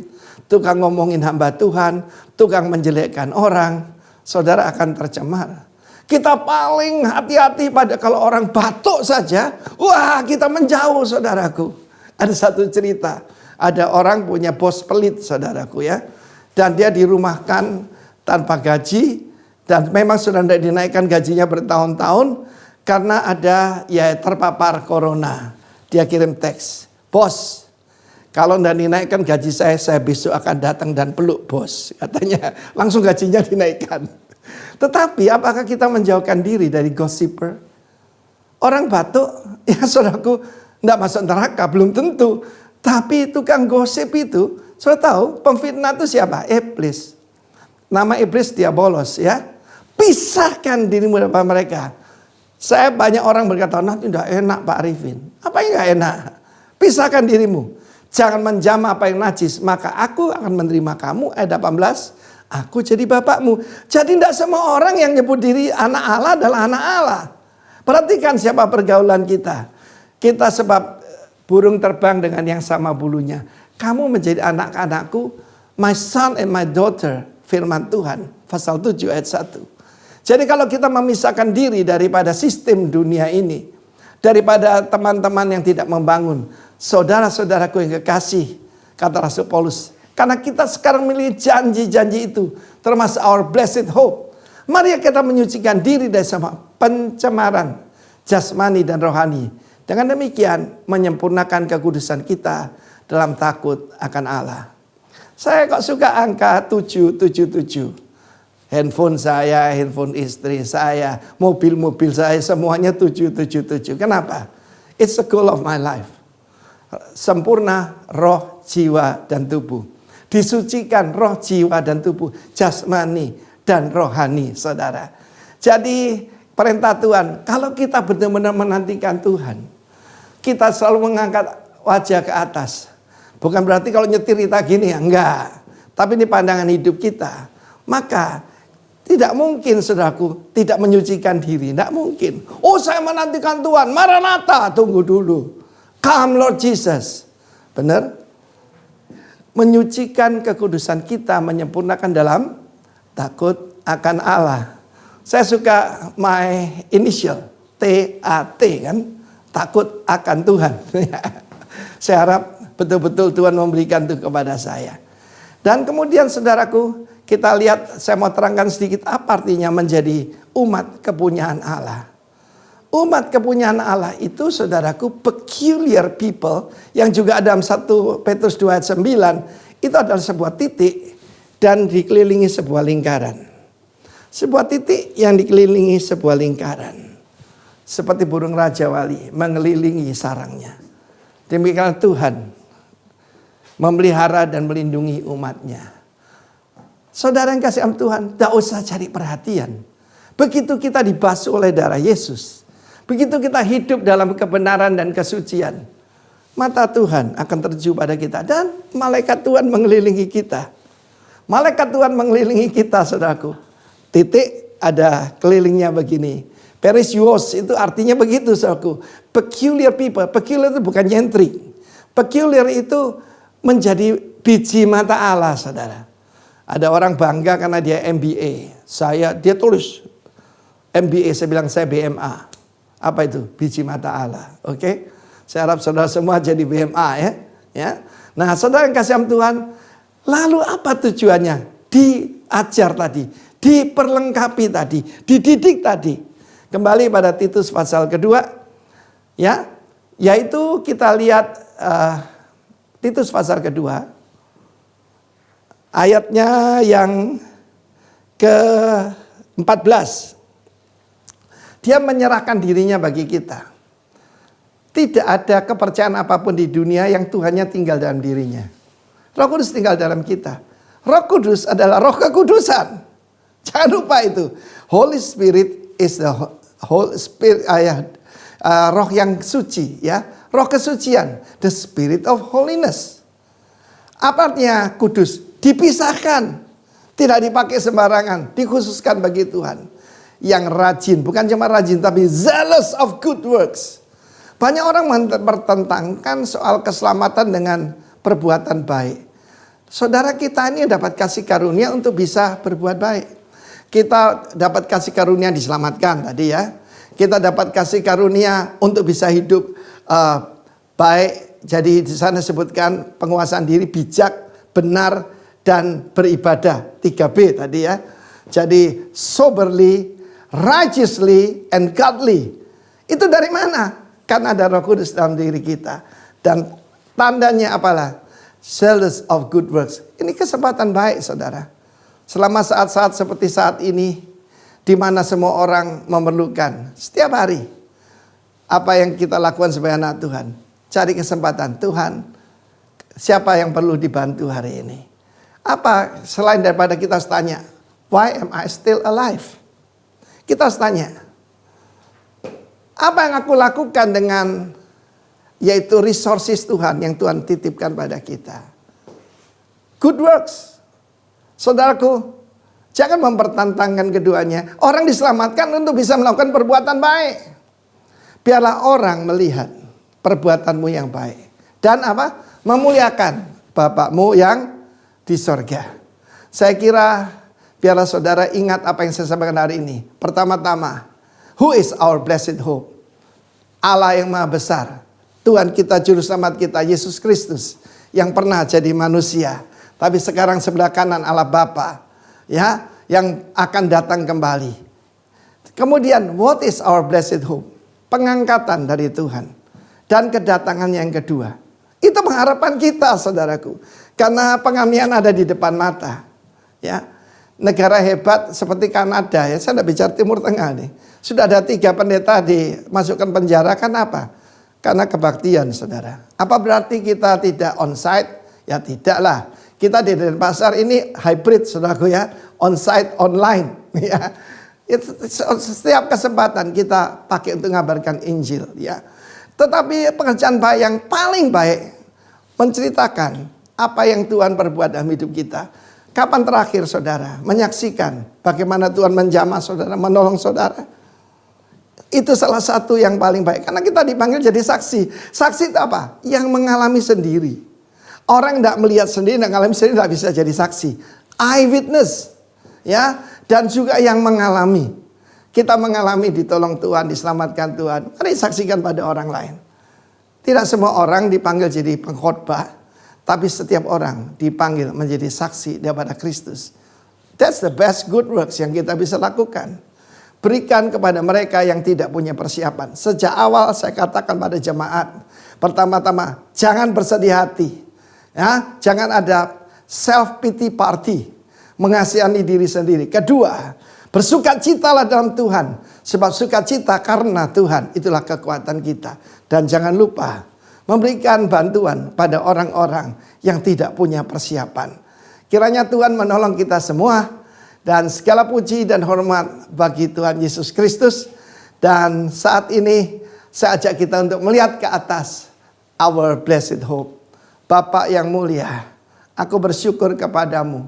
tukang ngomongin hamba Tuhan, tukang menjelekkan orang, saudara akan tercemar. Kita paling hati-hati pada kalau orang batuk saja, wah kita menjauh, saudaraku. Ada satu cerita, ada orang punya bos pelit, saudaraku, ya. Dan dia dirumahkan tanpa gaji, dan memang sudah tidak dinaikkan gajinya bertahun-tahun, karena ada ya terpapar corona. Dia kirim teks, bos, kalau tidak dinaikkan gaji saya besok akan datang dan peluk bos. Katanya langsung gajinya dinaikkan. Tetapi apakah kita menjauhkan diri dari gossiper? Orang batuk, ya saudaraku, tidak masuk neraka, belum tentu. Tapi tukang gosip itu, saya tahu pemfitnah itu siapa? Iblis. Nama iblis diabolos, ya. Pisahkan dirimu dari mereka. Saya banyak orang berkata, nah tidak enak Pak Arifin. Apa yang gak enak? Pisahkan dirimu. Jangan menjamah apa yang najis. Maka aku akan menerima kamu. Ayat 18. Aku jadi bapakmu. Jadi tidak semua orang yang nyebut diri anak Allah adalah anak Allah. Perhatikan siapa pergaulan kita. Kita sebab burung terbang dengan yang sama bulunya. Kamu menjadi anak-anakku. My son and my daughter. Firman Tuhan. Pasal 7 ayat 1. Jadi kalau kita memisahkan diri daripada sistem dunia ini, daripada teman-teman yang tidak membangun, saudara-saudaraku yang kekasih, kata Rasul Paulus, karena kita sekarang memiliki janji-janji itu, termasuk our blessed hope. Mari kita menyucikan diri dari semua pencemaran jasmani dan rohani. Dengan demikian menyempurnakan kekudusan kita dalam takut akan Allah. Saya kok suka angka 777. Handphone saya, handphone istri saya, mobil-mobil saya, semuanya 777. Kenapa? It's the goal of my life. Sempurna roh, jiwa, dan tubuh. Disucikan roh, jiwa, dan tubuh. Jasmani dan rohani, saudara. Jadi perintah Tuhan, kalau kita benar-benar menantikan Tuhan, kita selalu mengangkat wajah ke atas. Bukan berarti kalau nyetir kita gini ya, enggak. Tapi ini pandangan hidup kita. Maka tidak mungkin, saudaraku, tidak menyucikan diri. Tidak mungkin. Oh, saya menantikan Tuhan. Maranatha, tunggu dulu. Come Lord Jesus. Benar? Menyucikan kekudusan kita, menyempurnakan dalam takut akan Allah. Saya suka my initial, TAT kan. Takut akan Tuhan. Saya harap betul-betul Tuhan memberikan itu kepada saya. Dan kemudian saudaraku, kita lihat, saya mau terangkan sedikit apa artinya menjadi umat kepunyaan Allah. Umat kepunyaan Allah itu, saudaraku, peculiar people, yang juga ada dalam 1 Petrus 2 ayat 9, itu adalah sebuah titik dan dikelilingi sebuah lingkaran. Sebuah titik yang dikelilingi sebuah lingkaran. Seperti burung Raja Wali mengelilingi sarangnya. Demikian Tuhan memelihara dan melindungi umatnya. Saudara yang kasih amat Tuhan, tidak usah cari perhatian. Begitu kita dibasuh oleh darah Yesus, begitu kita hidup dalam kebenaran dan kesucian, mata Tuhan akan tertuju pada kita. Dan malaikat Tuhan mengelilingi kita. Malaikat Tuhan mengelilingi kita, saudaraku. Titik ada kelilingnya begini. Perisios itu artinya begitu, saudaraku. Peculiar people. Peculiar itu bukan nyentrik. Peculiar itu menjadi biji mata Allah, saudara. Ada orang bangga karena dia MBA. Dia tulis MBA, saya bilang saya BMA. Apa itu? Biji mata Allah. Oke? Saya harap saudara semua jadi BMA ya. Nah, saudara yang kasih Tuhan, lalu apa tujuannya? Diajar tadi, diperlengkapi tadi, dididik tadi. Kembali pada Titus pasal kedua, ya, yaitu kita lihat Titus pasal kedua, ayatnya yang ke-14. Dia menyerahkan dirinya bagi kita. Tidak ada kepercayaan apapun di dunia yang Tuhannya tinggal dalam dirinya. Roh Kudus tinggal dalam kita. Roh Kudus adalah roh kekudusan. Jangan lupa itu. Holy Spirit is the Holy Spirit, roh yang suci, ya, roh kesucian, the Spirit of holiness. Apa artinya kudus? Dipisahkan, tidak dipakai sembarangan, dikhususkan bagi Tuhan. Yang rajin, bukan cuma rajin, tapi zealous of good works. Banyak orang mempertentangkan soal keselamatan dengan perbuatan baik. Saudara kita ini dapat kasih karunia untuk bisa berbuat baik. Kita dapat kasih karunia diselamatkan tadi ya. Kita dapat kasih karunia untuk bisa hidup baik. Jadi di sana sebutkan penguasaan diri, bijak, benar, dan beribadah. 3B tadi ya. Jadi soberly, righteously, and godly. Itu dari mana? Karena ada Roh Kudus dalam diri kita. Dan tandanya apalah? Zealous of good works. Ini kesempatan baik, saudara. Selama saat-saat seperti saat ini, di mana semua orang memerlukan, setiap hari, apa yang kita lakukan sebagai anak Tuhan, cari kesempatan. Tuhan, siapa yang perlu dibantu hari ini? Apa selain daripada kita harus tanya, why am I still alive? Kita harus tanya, apa yang aku lakukan dengan, yaitu resources Tuhan yang Tuhan titipkan pada kita. Good works. Saudaraku, jangan mempertentangkan keduanya. Orang diselamatkan untuk bisa melakukan perbuatan baik. Biarlah orang melihat perbuatanmu yang baik. Dan apa? Memuliakan Bapakmu yang di sorga. Saya kira biarlah saudara ingat apa yang saya sampaikan hari ini. Pertama-tama, who is our blessed hope? Allah yang maha besar. Tuhan kita, Juru Selamat kita, Yesus Kristus. Yang pernah jadi manusia. Tapi sekarang sebelah kanan Allah Bapa, ya, yang akan datang kembali. Kemudian, what is our blessed hope? Pengangkatan dari Tuhan. Dan kedatangan yang kedua. Itu pengharapan kita, saudaraku. Karena pengamian ada di depan mata. Ya, negara hebat seperti Kanada, ya, saya tidak bicara Timur Tengah nih. Sudah ada 3 pendeta dimasukkan penjara, karena apa? Karena kebaktian, saudara. Apa berarti kita tidak onsite? Ya tidaklah. Kita di Denpasar ini hybrid, saudaraku ya, onsite online. Ya, setiap kesempatan kita pakai untuk mengabarkan Injil. Ya, tetapi pekerjaan baik yang paling baik menceritakan apa yang Tuhan perbuat dalam hidup kita. Kapan terakhir saudara menyaksikan bagaimana Tuhan menjamah saudara, menolong saudara? Itu salah satu yang paling baik. Karena kita dipanggil jadi saksi. Saksi itu apa? Yang mengalami sendiri. Orang tidak melihat sendiri, tidak mengalami sendiri, tidak bisa jadi saksi. Eyewitness. Ya, dan juga yang mengalami. Kita mengalami ditolong Tuhan, diselamatkan Tuhan. Mari saksikan pada orang lain. Tidak semua orang dipanggil jadi pengkhotbah. Tapi setiap orang dipanggil menjadi saksi daripada Kristus. That's the best good works yang kita bisa lakukan. Berikan kepada mereka yang tidak punya persiapan. Sejak awal saya katakan pada jemaat. Pertama-tama, jangan bersedih hati. Ya, jangan ada self pity party, mengasihani diri sendiri. Kedua, bersukacitalah dalam Tuhan, sebab sukacita karena Tuhan itulah kekuatan kita. Dan jangan lupa memberikan bantuan pada orang-orang yang tidak punya persiapan. Kiranya Tuhan menolong kita semua, dan segala puji dan hormat bagi Tuhan Yesus Kristus. Dan saat ini saya ajak kita untuk melihat ke atas, our blessed hope. Bapa yang mulia, aku bersyukur kepadamu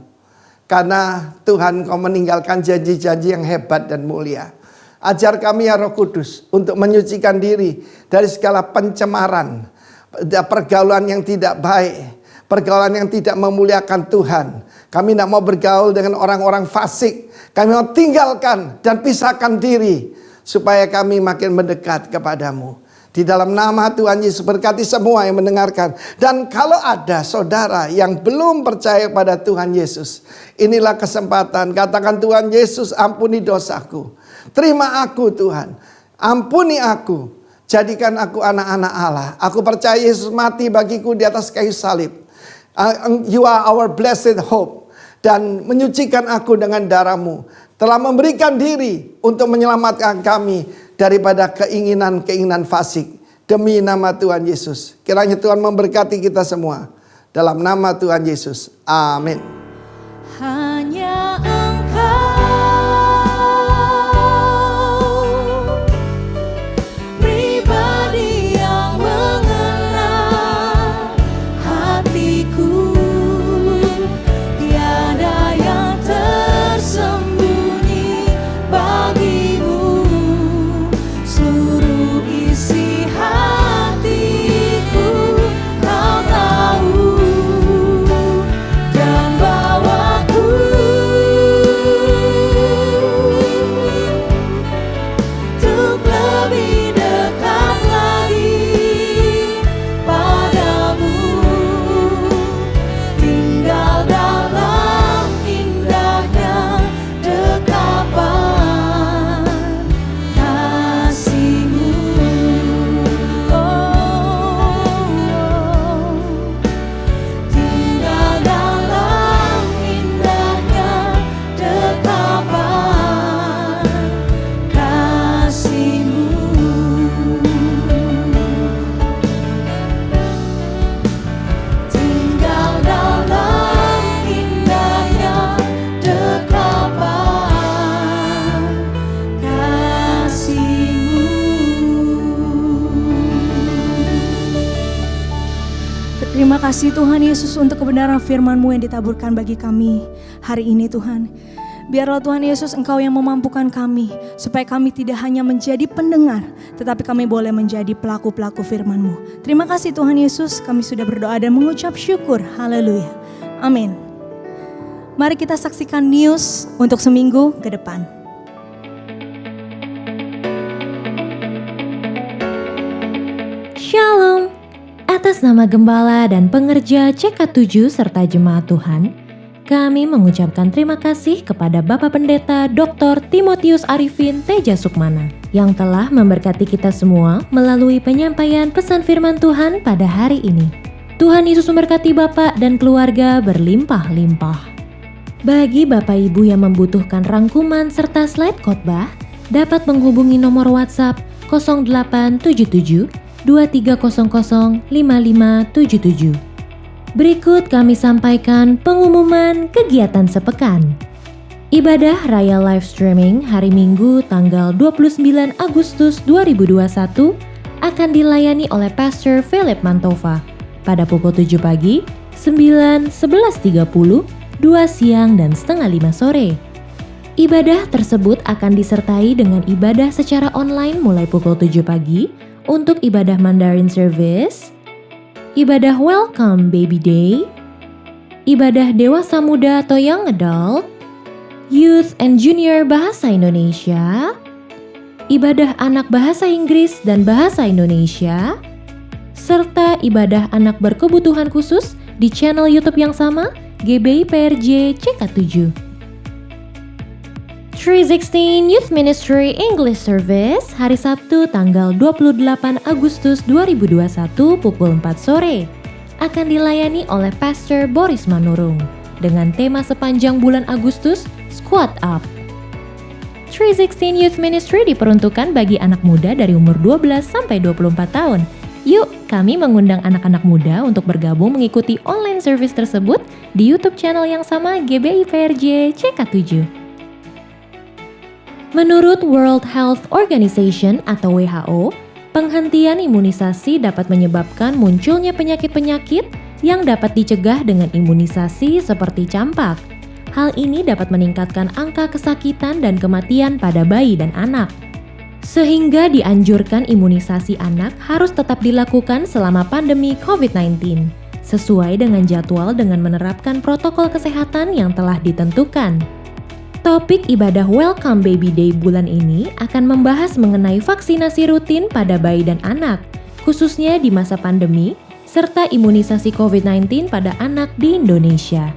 karena Tuhan kau meninggalkan janji-janji yang hebat dan mulia. Ajar kami ya Roh Kudus untuk menyucikan diri dari segala pencemaran, pergaulan yang tidak baik, pergaulan yang tidak memuliakan Tuhan. Kami tidak mau bergaul dengan orang-orang fasik. Kami mau tinggalkan dan pisahkan diri supaya kami makin mendekat kepadamu. Di dalam nama Tuhan Yesus berkati semua yang mendengarkan. Dan kalau ada saudara yang belum percaya pada Tuhan Yesus, inilah kesempatan. Katakan, Tuhan Yesus, ampuni dosaku. Terima aku Tuhan. Ampuni aku. Jadikan aku anak-anak Allah. Aku percaya Yesus mati bagiku di atas kayu salib. You are our blessed hope. Dan menyucikan aku dengan darah-Mu. Telah memberikan diri untuk menyelamatkan kami daripada keinginan-keinginan fasik. Demi nama Tuhan Yesus. Kiranya Tuhan memberkati kita semua. Dalam nama Tuhan Yesus. Amin. Hanya Engkau pribadi yang mengenal hatiku. Tiada yang tersembunyi bagimu. Seluruh isi hatiku Kau tahu. Dan bawaku untuk lebih dekat lagi padamu. Tinggal dalam indahnya dekapan kasih-Mu. Tinggal dalam indahnya dekapan kasih-Mu. Tinggal dalam indahnya dekapan kasih-Mu. Terima kasih Tuhan Yesus untuk kebenaran firman-Mu yang ditaburkan bagi kami hari ini Tuhan. Biarlah Tuhan Yesus Engkau yang memampukan kami supaya kami tidak hanya menjadi pendengar tetapi kami boleh menjadi pelaku-pelaku firman-Mu. Terima kasih Tuhan Yesus, kami sudah berdoa dan mengucap syukur. Haleluya. Amin. Mari kita saksikan news untuk seminggu ke depan. Shalom. Atas nama Gembala dan pengerja CK7 serta Jemaat Tuhan, kami mengucapkan terima kasih kepada Bapak Pendeta Dr. Timotius Arifin Teja Sukmana yang telah memberkati kita semua melalui penyampaian pesan firman Tuhan pada hari ini. Tuhan Yesus memberkati Bapak dan keluarga berlimpah-limpah. Bagi Bapak Ibu yang membutuhkan rangkuman serta slide khotbah, dapat menghubungi nomor WhatsApp 0877 2300 5577. Berikut kami sampaikan pengumuman kegiatan sepekan. Ibadah Raya Live Streaming hari Minggu tanggal 29 Agustus 2021 akan dilayani oleh Pastor Philip Mantova pada pukul 7 pagi, 9, 11.30, 2 siang, dan setengah 5 sore. Ibadah tersebut akan disertai dengan ibadah secara online mulai pukul 7 pagi untuk ibadah Mandarin Service, ibadah Welcome Baby Day, ibadah dewasa muda atau Young Adult, Youth and Junior Bahasa Indonesia, ibadah anak bahasa Inggris dan bahasa Indonesia, serta ibadah anak berkebutuhan khusus di channel YouTube yang sama, GBI PRJ CK7. 316 Youth Ministry English Service hari Sabtu tanggal 28 Agustus 2021 pukul 4 sore akan dilayani oleh Pastor Boris Manurung dengan tema sepanjang bulan Agustus, Squad Up. 316 Youth Ministry diperuntukkan bagi anak muda dari umur 12 sampai 24 tahun. Yuk, kami mengundang anak-anak muda untuk bergabung mengikuti online service tersebut di YouTube channel yang sama GBI PRJ CK7. Menurut World Health Organization atau WHO, penghentian imunisasi dapat menyebabkan munculnya penyakit-penyakit yang dapat dicegah dengan imunisasi seperti campak. Hal ini dapat meningkatkan angka kesakitan dan kematian pada bayi dan anak. Sehingga dianjurkan imunisasi anak harus tetap dilakukan selama pandemi COVID-19, sesuai dengan jadwal dengan menerapkan protokol kesehatan yang telah ditentukan. Topik ibadah Welcome Baby Day bulan ini akan membahas mengenai vaksinasi rutin pada bayi dan anak, khususnya di masa pandemi, serta imunisasi COVID-19 pada anak di Indonesia.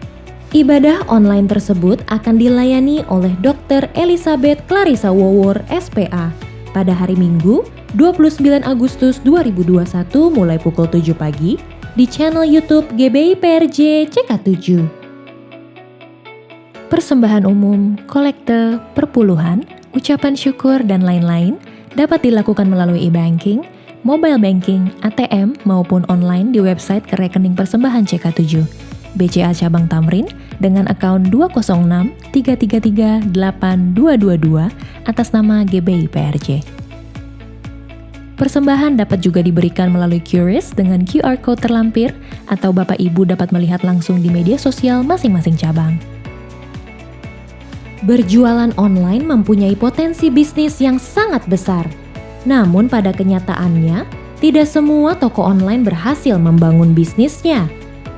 Ibadah online tersebut akan dilayani oleh Dr. Elizabeth Clarissa Wowor, SPA, pada hari Minggu, 29 Agustus 2021 mulai pukul 7 pagi di channel YouTube GBI PRJ CK7. Persembahan umum, kolekte, perpuluhan, ucapan syukur, dan lain-lain dapat dilakukan melalui e-banking, mobile banking, ATM, maupun online di website ke rekening persembahan CK7, BCA Cabang Tamrin, dengan akaun 206-333-8222 atas nama GBI PRJ. Persembahan dapat juga diberikan melalui QRIS dengan QR Code terlampir, atau Bapak Ibu dapat melihat langsung di media sosial masing-masing cabang. Berjualan online mempunyai potensi bisnis yang sangat besar. Namun pada kenyataannya, tidak semua toko online berhasil membangun bisnisnya.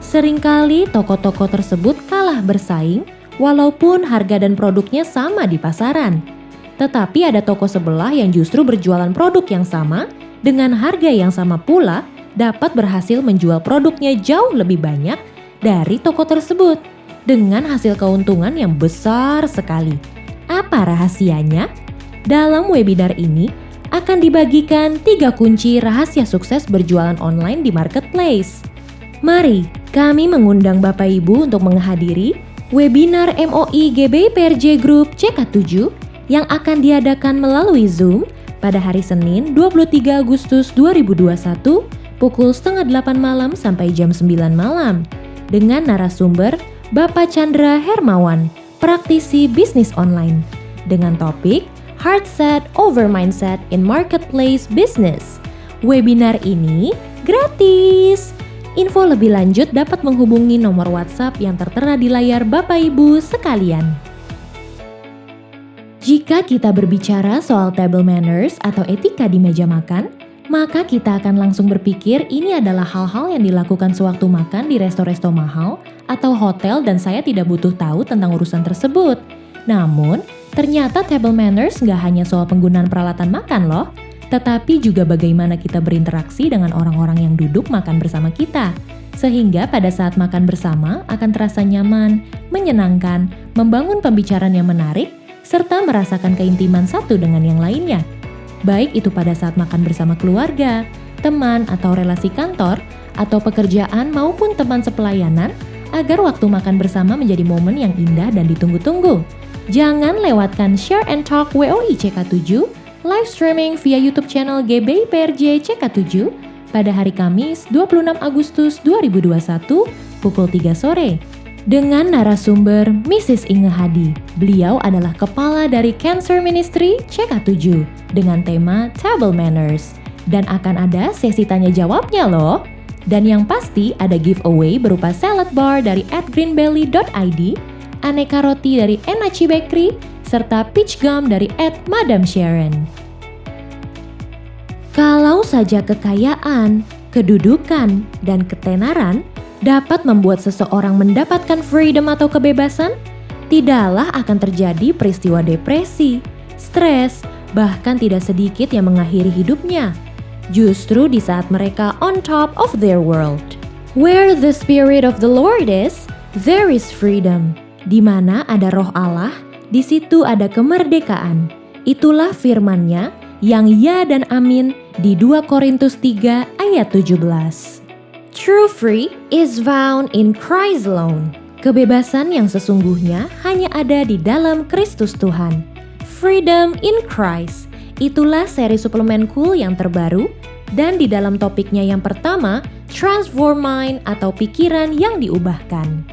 Seringkali toko-toko tersebut kalah bersaing walaupun harga dan produknya sama di pasaran. Tetapi ada toko sebelah yang justru berjualan produk yang sama dengan harga yang sama pula dapat berhasil menjual produknya jauh lebih banyak dari toko tersebut dengan hasil keuntungan yang besar sekali. Apa rahasianya? Dalam webinar ini akan dibagikan 3 kunci rahasia sukses berjualan online di marketplace. Mari kami mengundang Bapak Ibu untuk menghadiri webinar MOI GBI PRJ Group CK7 yang akan diadakan melalui Zoom pada hari Senin 23 Agustus 2021 pukul 7:30 malam sampai jam 9 malam dengan narasumber Bapak Chandra Hermawan, praktisi bisnis online, dengan topik Heart Set over Mindset in Marketplace Business. Webinar ini gratis. Info lebih lanjut dapat menghubungi nomor WhatsApp yang tertera di layar Bapak Ibu sekalian. Jika kita berbicara soal table manners atau etika di meja makan, maka kita akan langsung berpikir ini adalah hal-hal yang dilakukan sewaktu makan di resto-resto mahal atau hotel dan saya tidak butuh tahu tentang urusan tersebut. Namun, ternyata table manners nggak hanya soal penggunaan peralatan makan loh, tetapi juga bagaimana kita berinteraksi dengan orang-orang yang duduk makan bersama kita. Sehingga pada saat makan bersama akan terasa nyaman, menyenangkan, membangun pembicaraan yang menarik, serta merasakan keintiman satu dengan yang lainnya. Baik itu pada saat makan bersama keluarga, teman atau relasi kantor, atau pekerjaan maupun teman sepelayanan, agar waktu makan bersama menjadi momen yang indah dan ditunggu-tunggu. Jangan lewatkan Share and Talk WOI CK7, live streaming via YouTube channel GBI PRJ CK7 pada hari Kamis 26 Agustus 2021 pukul 3 sore. Dengan narasumber Mrs. Inge Hadi. Beliau adalah kepala dari Cancer Ministry CK7 dengan tema Table Manners. Dan akan ada sesi tanya jawabnya loh. Dan yang pasti ada giveaway berupa salad bar dari @greenbelly.id, aneka roti dari Enachi Bakery, serta peach gum dari @Madam Sharon. Kalau saja kekayaan, kedudukan, dan ketenaran dapat membuat seseorang mendapatkan freedom atau kebebasan, tidaklah akan terjadi peristiwa depresi, stres, bahkan tidak sedikit yang mengakhiri hidupnya. Justru di saat mereka on top of their world. Where the Spirit of the Lord is, there is freedom. Di mana ada roh Allah, di situ ada kemerdekaan. Itulah firman-Nya yang ya dan amin di 2 Korintus 3 ayat 17. True free is found in Christ alone. Kebebasan yang sesungguhnya hanya ada di dalam Kristus Tuhan. Freedom in Christ. Itulah seri suplemen cool yang terbaru dan di dalam topiknya yang pertama, Transform Mind atau pikiran yang diubahkan.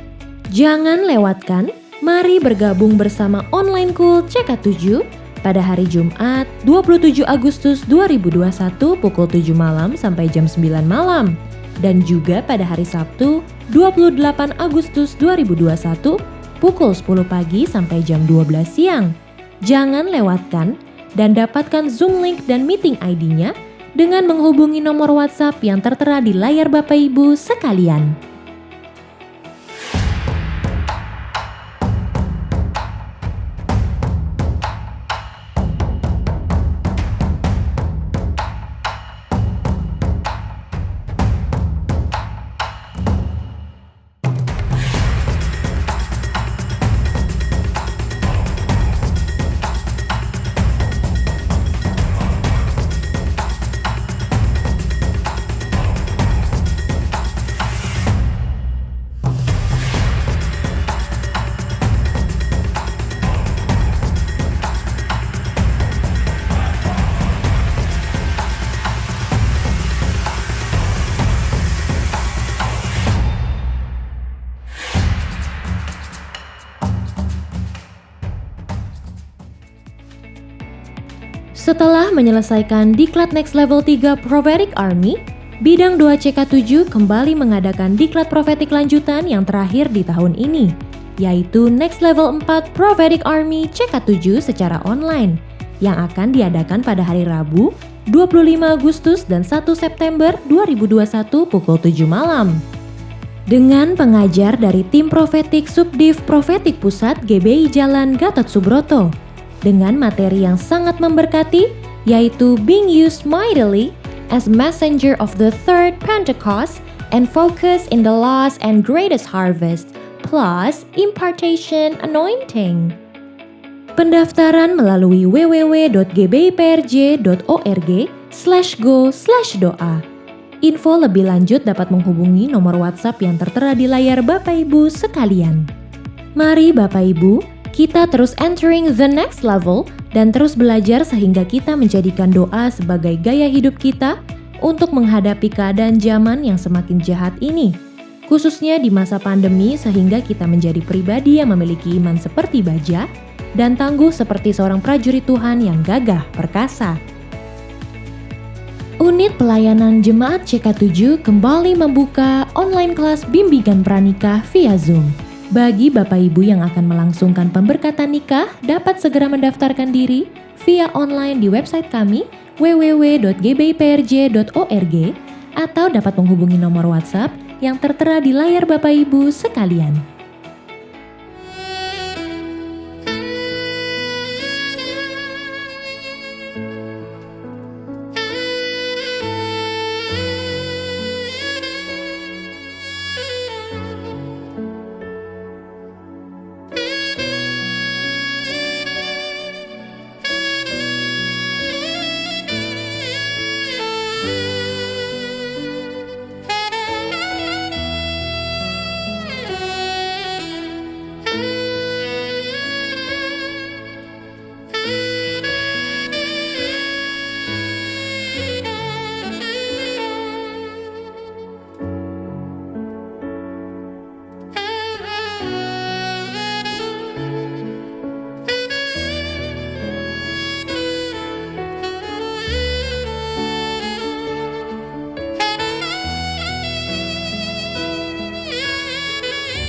Jangan lewatkan, mari bergabung bersama Online Cool CK7 pada hari Jumat 27 Agustus 2021 pukul 7 malam sampai jam 9 malam. Dan juga pada hari Sabtu 28 Agustus 2021 pukul 10 pagi sampai jam 12 siang. Jangan lewatkan dan dapatkan Zoom link dan meeting ID-nya dengan menghubungi nomor WhatsApp yang tertera di layar Bapak Ibu sekalian. Setelah menyelesaikan Diklat Next Level 3 Prophetic Army, Bidang 2 CK7 kembali mengadakan Diklat Prophetic lanjutan yang terakhir di tahun ini, yaitu Next Level 4 Prophetic Army CK7 secara online, yang akan diadakan pada hari Rabu, 25 Agustus dan 1 September 2021 pukul 7 malam. Dengan pengajar dari tim Prophetic Subdiv Prophetic Pusat GBI Jalan Gatot Subroto, dengan materi yang sangat memberkati, yaitu Being Used Mightily as Messenger of the Third Pentecost and Focus in the Last and Greatest Harvest, plus Impartation Anointing. Pendaftaran melalui www.gbiprj.org/go/doa. Info lebih lanjut dapat menghubungi nomor WhatsApp yang tertera di layar Bapak Ibu sekalian. Mari Bapak Ibu, kita terus entering the next level dan terus belajar sehingga kita menjadikan doa sebagai gaya hidup kita untuk menghadapi keadaan zaman yang semakin jahat ini. Khususnya di masa pandemi sehingga kita menjadi pribadi yang memiliki iman seperti baja dan tangguh seperti seorang prajurit Tuhan yang gagah perkasa. Unit pelayanan Jemaat CK7 kembali membuka online kelas bimbingan pranikah via Zoom. Bagi Bapak Ibu yang akan melangsungkan pemberkatan nikah, dapat segera mendaftarkan diri via online di website kami www.gbiprj.org atau dapat menghubungi nomor WhatsApp yang tertera di layar Bapak Ibu sekalian.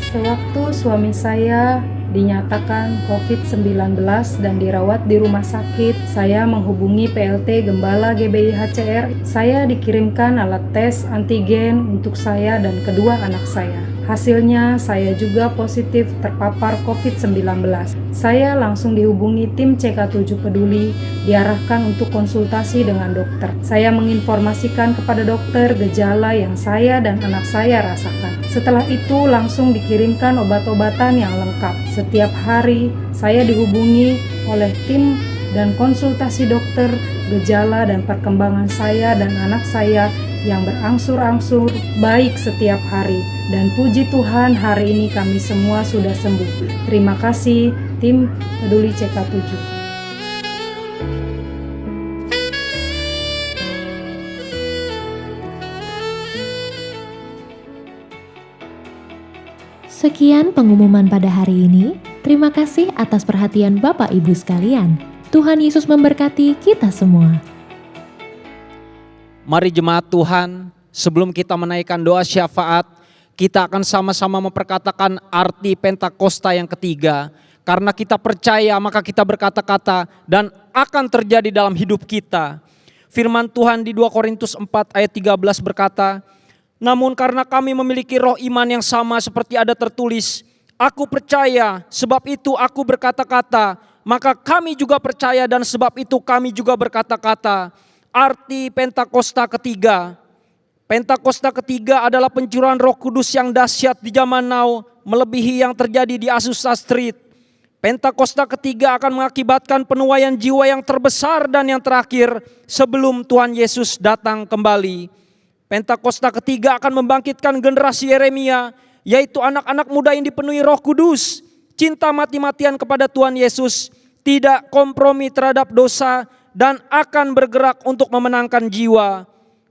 Sewaktu suami saya dinyatakan COVID-19 dan dirawat di rumah sakit, saya menghubungi PLT Gembala GBI HCR. Saya dikirimkan alat tes antigen untuk saya dan kedua anak saya. Hasilnya saya juga positif terpapar COVID-19. Saya langsung dihubungi tim CK7 Peduli, diarahkan untuk konsultasi dengan dokter. Saya menginformasikan kepada dokter gejala yang saya dan anak saya rasakan. Setelah itu langsung dikirimkan obat-obatan yang lengkap. Setiap hari saya dihubungi oleh tim dan konsultasi dokter gejala dan perkembangan saya dan anak saya yang berangsur-angsur baik setiap hari. Dan puji Tuhan hari ini kami semua sudah sembuh. Terima kasih tim Peduli CK7. Sekian pengumuman pada hari ini. Terima kasih atas perhatian Bapak Ibu sekalian. Tuhan Yesus memberkati kita semua. Mari jemaat Tuhan, sebelum kita menaikkan doa syafaat, kita akan sama-sama memperkatakan arti Pentakosta yang ketiga. Karena kita percaya maka kita berkata-kata dan akan terjadi dalam hidup kita. Firman Tuhan di 2 Korintus 4 ayat 13 berkata, namun karena kami memiliki roh iman yang sama seperti ada tertulis, aku percaya sebab itu aku berkata-kata, maka kami juga percaya dan sebab itu kami juga berkata-kata. Arti Pentakosta ketiga. Pentakosta ketiga adalah pencurahan Roh Kudus yang dahsyat di zaman now, melebihi yang terjadi di Azusa Street. Pentakosta ketiga akan mengakibatkan penuaian jiwa yang terbesar dan yang terakhir sebelum Tuhan Yesus datang kembali. Pentakosta ketiga akan membangkitkan generasi Yeremia, yaitu anak-anak muda yang dipenuhi Roh Kudus, cinta mati-matian kepada Tuhan Yesus, tidak kompromi terhadap dosa, dan akan bergerak untuk memenangkan jiwa.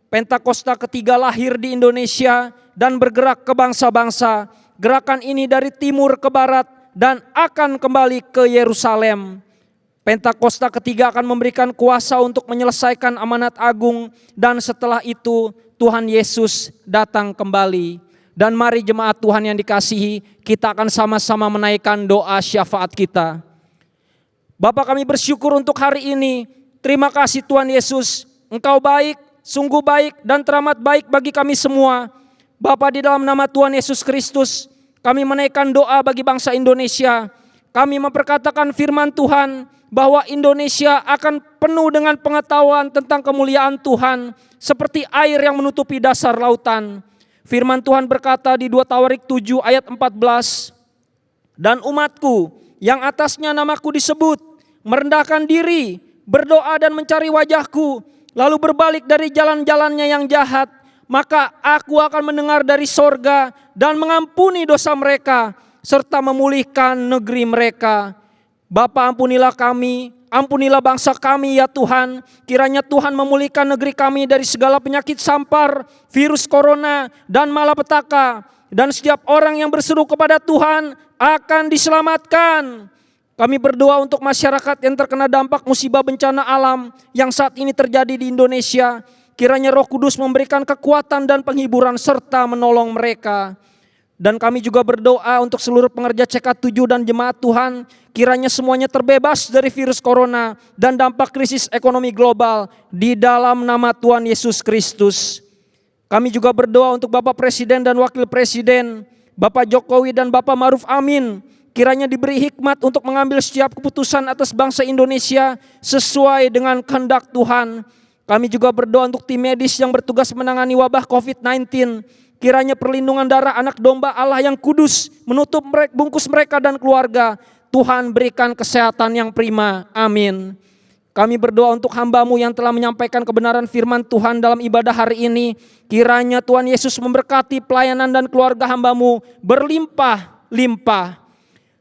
Pentakosta ketiga lahir di Indonesia dan bergerak ke bangsa-bangsa. Gerakan ini dari timur ke barat dan akan kembali ke Yerusalem. Pentakosta ketiga akan memberikan kuasa untuk menyelesaikan amanat agung, dan setelah itu Tuhan Yesus datang kembali. Dan mari jemaat Tuhan yang dikasihi, kita akan sama-sama menaikkan doa syafaat kita. Bapa, kami bersyukur untuk hari ini. Terima kasih Tuhan Yesus, Engkau baik, sungguh baik dan teramat baik bagi kami semua. Bapa, di dalam nama Tuhan Yesus Kristus, kami menaikkan doa bagi bangsa Indonesia. Kami memperkatakan firman Tuhan bahwa Indonesia akan penuh dengan pengetahuan tentang kemuliaan Tuhan, seperti air yang menutupi dasar lautan. Firman Tuhan berkata di 2 Tawarik 7 ayat 14, dan umatku yang atasnya namaku disebut, merendahkan diri, berdoa dan mencari wajahku, lalu berbalik dari jalan-jalannya yang jahat, maka aku akan mendengar dari sorga dan mengampuni dosa mereka, serta memulihkan negeri mereka. Bapa, ampunilah kami, ampunilah bangsa kami ya Tuhan. Kiranya Tuhan memulihkan negeri kami dari segala penyakit sampar, virus corona, dan malapetaka. Dan setiap orang yang berseru kepada Tuhan akan diselamatkan. Kami berdoa untuk masyarakat yang terkena dampak musibah bencana alam yang saat ini terjadi di Indonesia. Kiranya Roh Kudus memberikan kekuatan dan penghiburan serta menolong mereka. Dan kami juga berdoa untuk seluruh pengerja CK7 dan jemaat Tuhan. Kiranya semuanya terbebas dari virus corona dan dampak krisis ekonomi global di dalam nama Tuhan Yesus Kristus. Kami juga berdoa untuk Bapak Presiden dan Wakil Presiden, Bapak Jokowi dan Bapak Ma'ruf Amin. Kiranya diberi hikmat untuk mengambil setiap keputusan atas bangsa Indonesia sesuai dengan kehendak Tuhan. Kami juga berdoa untuk tim medis yang bertugas menangani wabah COVID-19. Kiranya perlindungan darah anak domba Allah yang kudus menutup bungkus mereka dan keluarga. Tuhan berikan kesehatan yang prima. Amin. Kami berdoa untuk hamba-Mu yang telah menyampaikan kebenaran firman Tuhan dalam ibadah hari ini. Kiranya Tuhan Yesus memberkati pelayanan dan keluarga hamba-Mu berlimpah-limpah.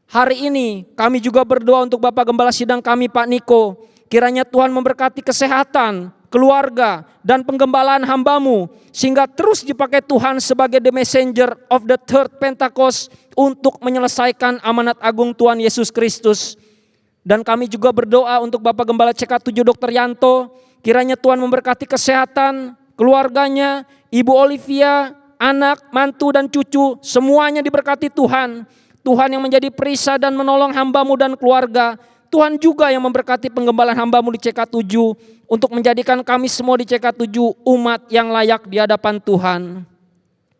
Hari ini kami juga berdoa untuk Bapak Gembala Sidang kami Pak Niko. Kiranya Tuhan memberkati kesehatan, keluarga, dan penggembalaan hamba-Mu, sehingga terus dipakai Tuhan sebagai the messenger of the third Pentecost untuk menyelesaikan amanat agung Tuhan Yesus Kristus. Dan kami juga berdoa untuk Bapak Gembala CK7 Dr. Yanto, kiranya Tuhan memberkati kesehatan, keluarganya, Ibu Olivia, anak, mantu, dan cucu, semuanya diberkati Tuhan. Tuhan yang menjadi perisai dan menolong hamba-Mu dan keluarga. Tuhan juga yang memberkati penggembalaan hamba-Mu di CK7 untuk menjadikan kami semua di CK7 umat yang layak di hadapan Tuhan.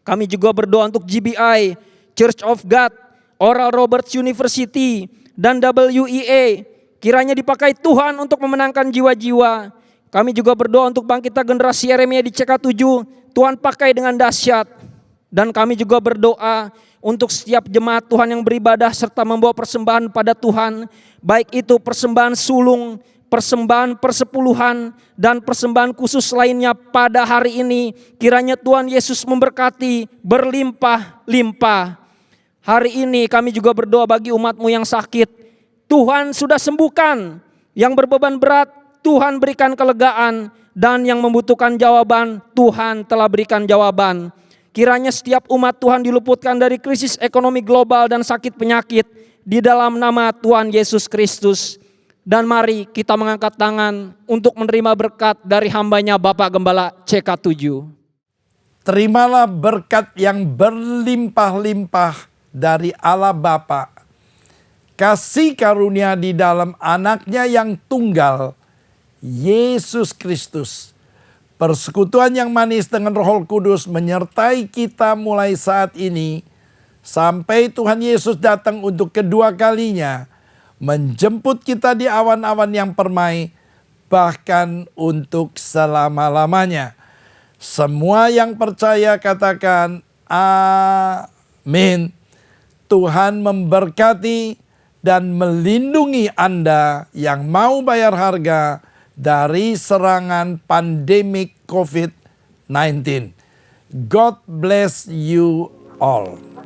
Kami juga berdoa untuk GBI, Church of God, Oral Roberts University, dan WEA. Kiranya dipakai Tuhan untuk memenangkan jiwa-jiwa. Kami juga berdoa untuk bangkitnya generasi Yeremia di CK7. Tuhan pakai dengan dahsyat. Dan kami juga berdoa untuk setiap jemaat Tuhan yang beribadah serta membawa persembahan pada Tuhan, baik itu persembahan sulung, persembahan persepuluhan, dan persembahan khusus lainnya pada hari ini. Kiranya Tuhan Yesus memberkati berlimpah-limpah. Hari ini kami juga berdoa bagi umat-Mu yang sakit. Tuhan sudah sembuhkan, yang berbeban berat Tuhan berikan kelegaan, dan yang membutuhkan jawaban Tuhan telah berikan jawaban. Kiranya setiap umat Tuhan diluputkan dari krisis ekonomi global dan sakit penyakit di dalam nama Tuhan Yesus Kristus. Dan mari kita mengangkat tangan untuk menerima berkat dari hamba-Nya Bapak Gembala CK7. Terimalah berkat yang berlimpah-limpah dari Allah Bapa, kasih karunia di dalam anaknya yang tunggal, Yesus Kristus, persekutuan yang manis dengan Roh Kudus menyertai kita mulai saat ini sampai Tuhan Yesus datang untuk kedua kalinya, menjemput kita di awan-awan yang permai, bahkan untuk selama-lamanya. Semua yang percaya katakan amin. Tuhan memberkati dan melindungi Anda yang mau bayar harga dari serangan pandemik COVID-19. God bless you all.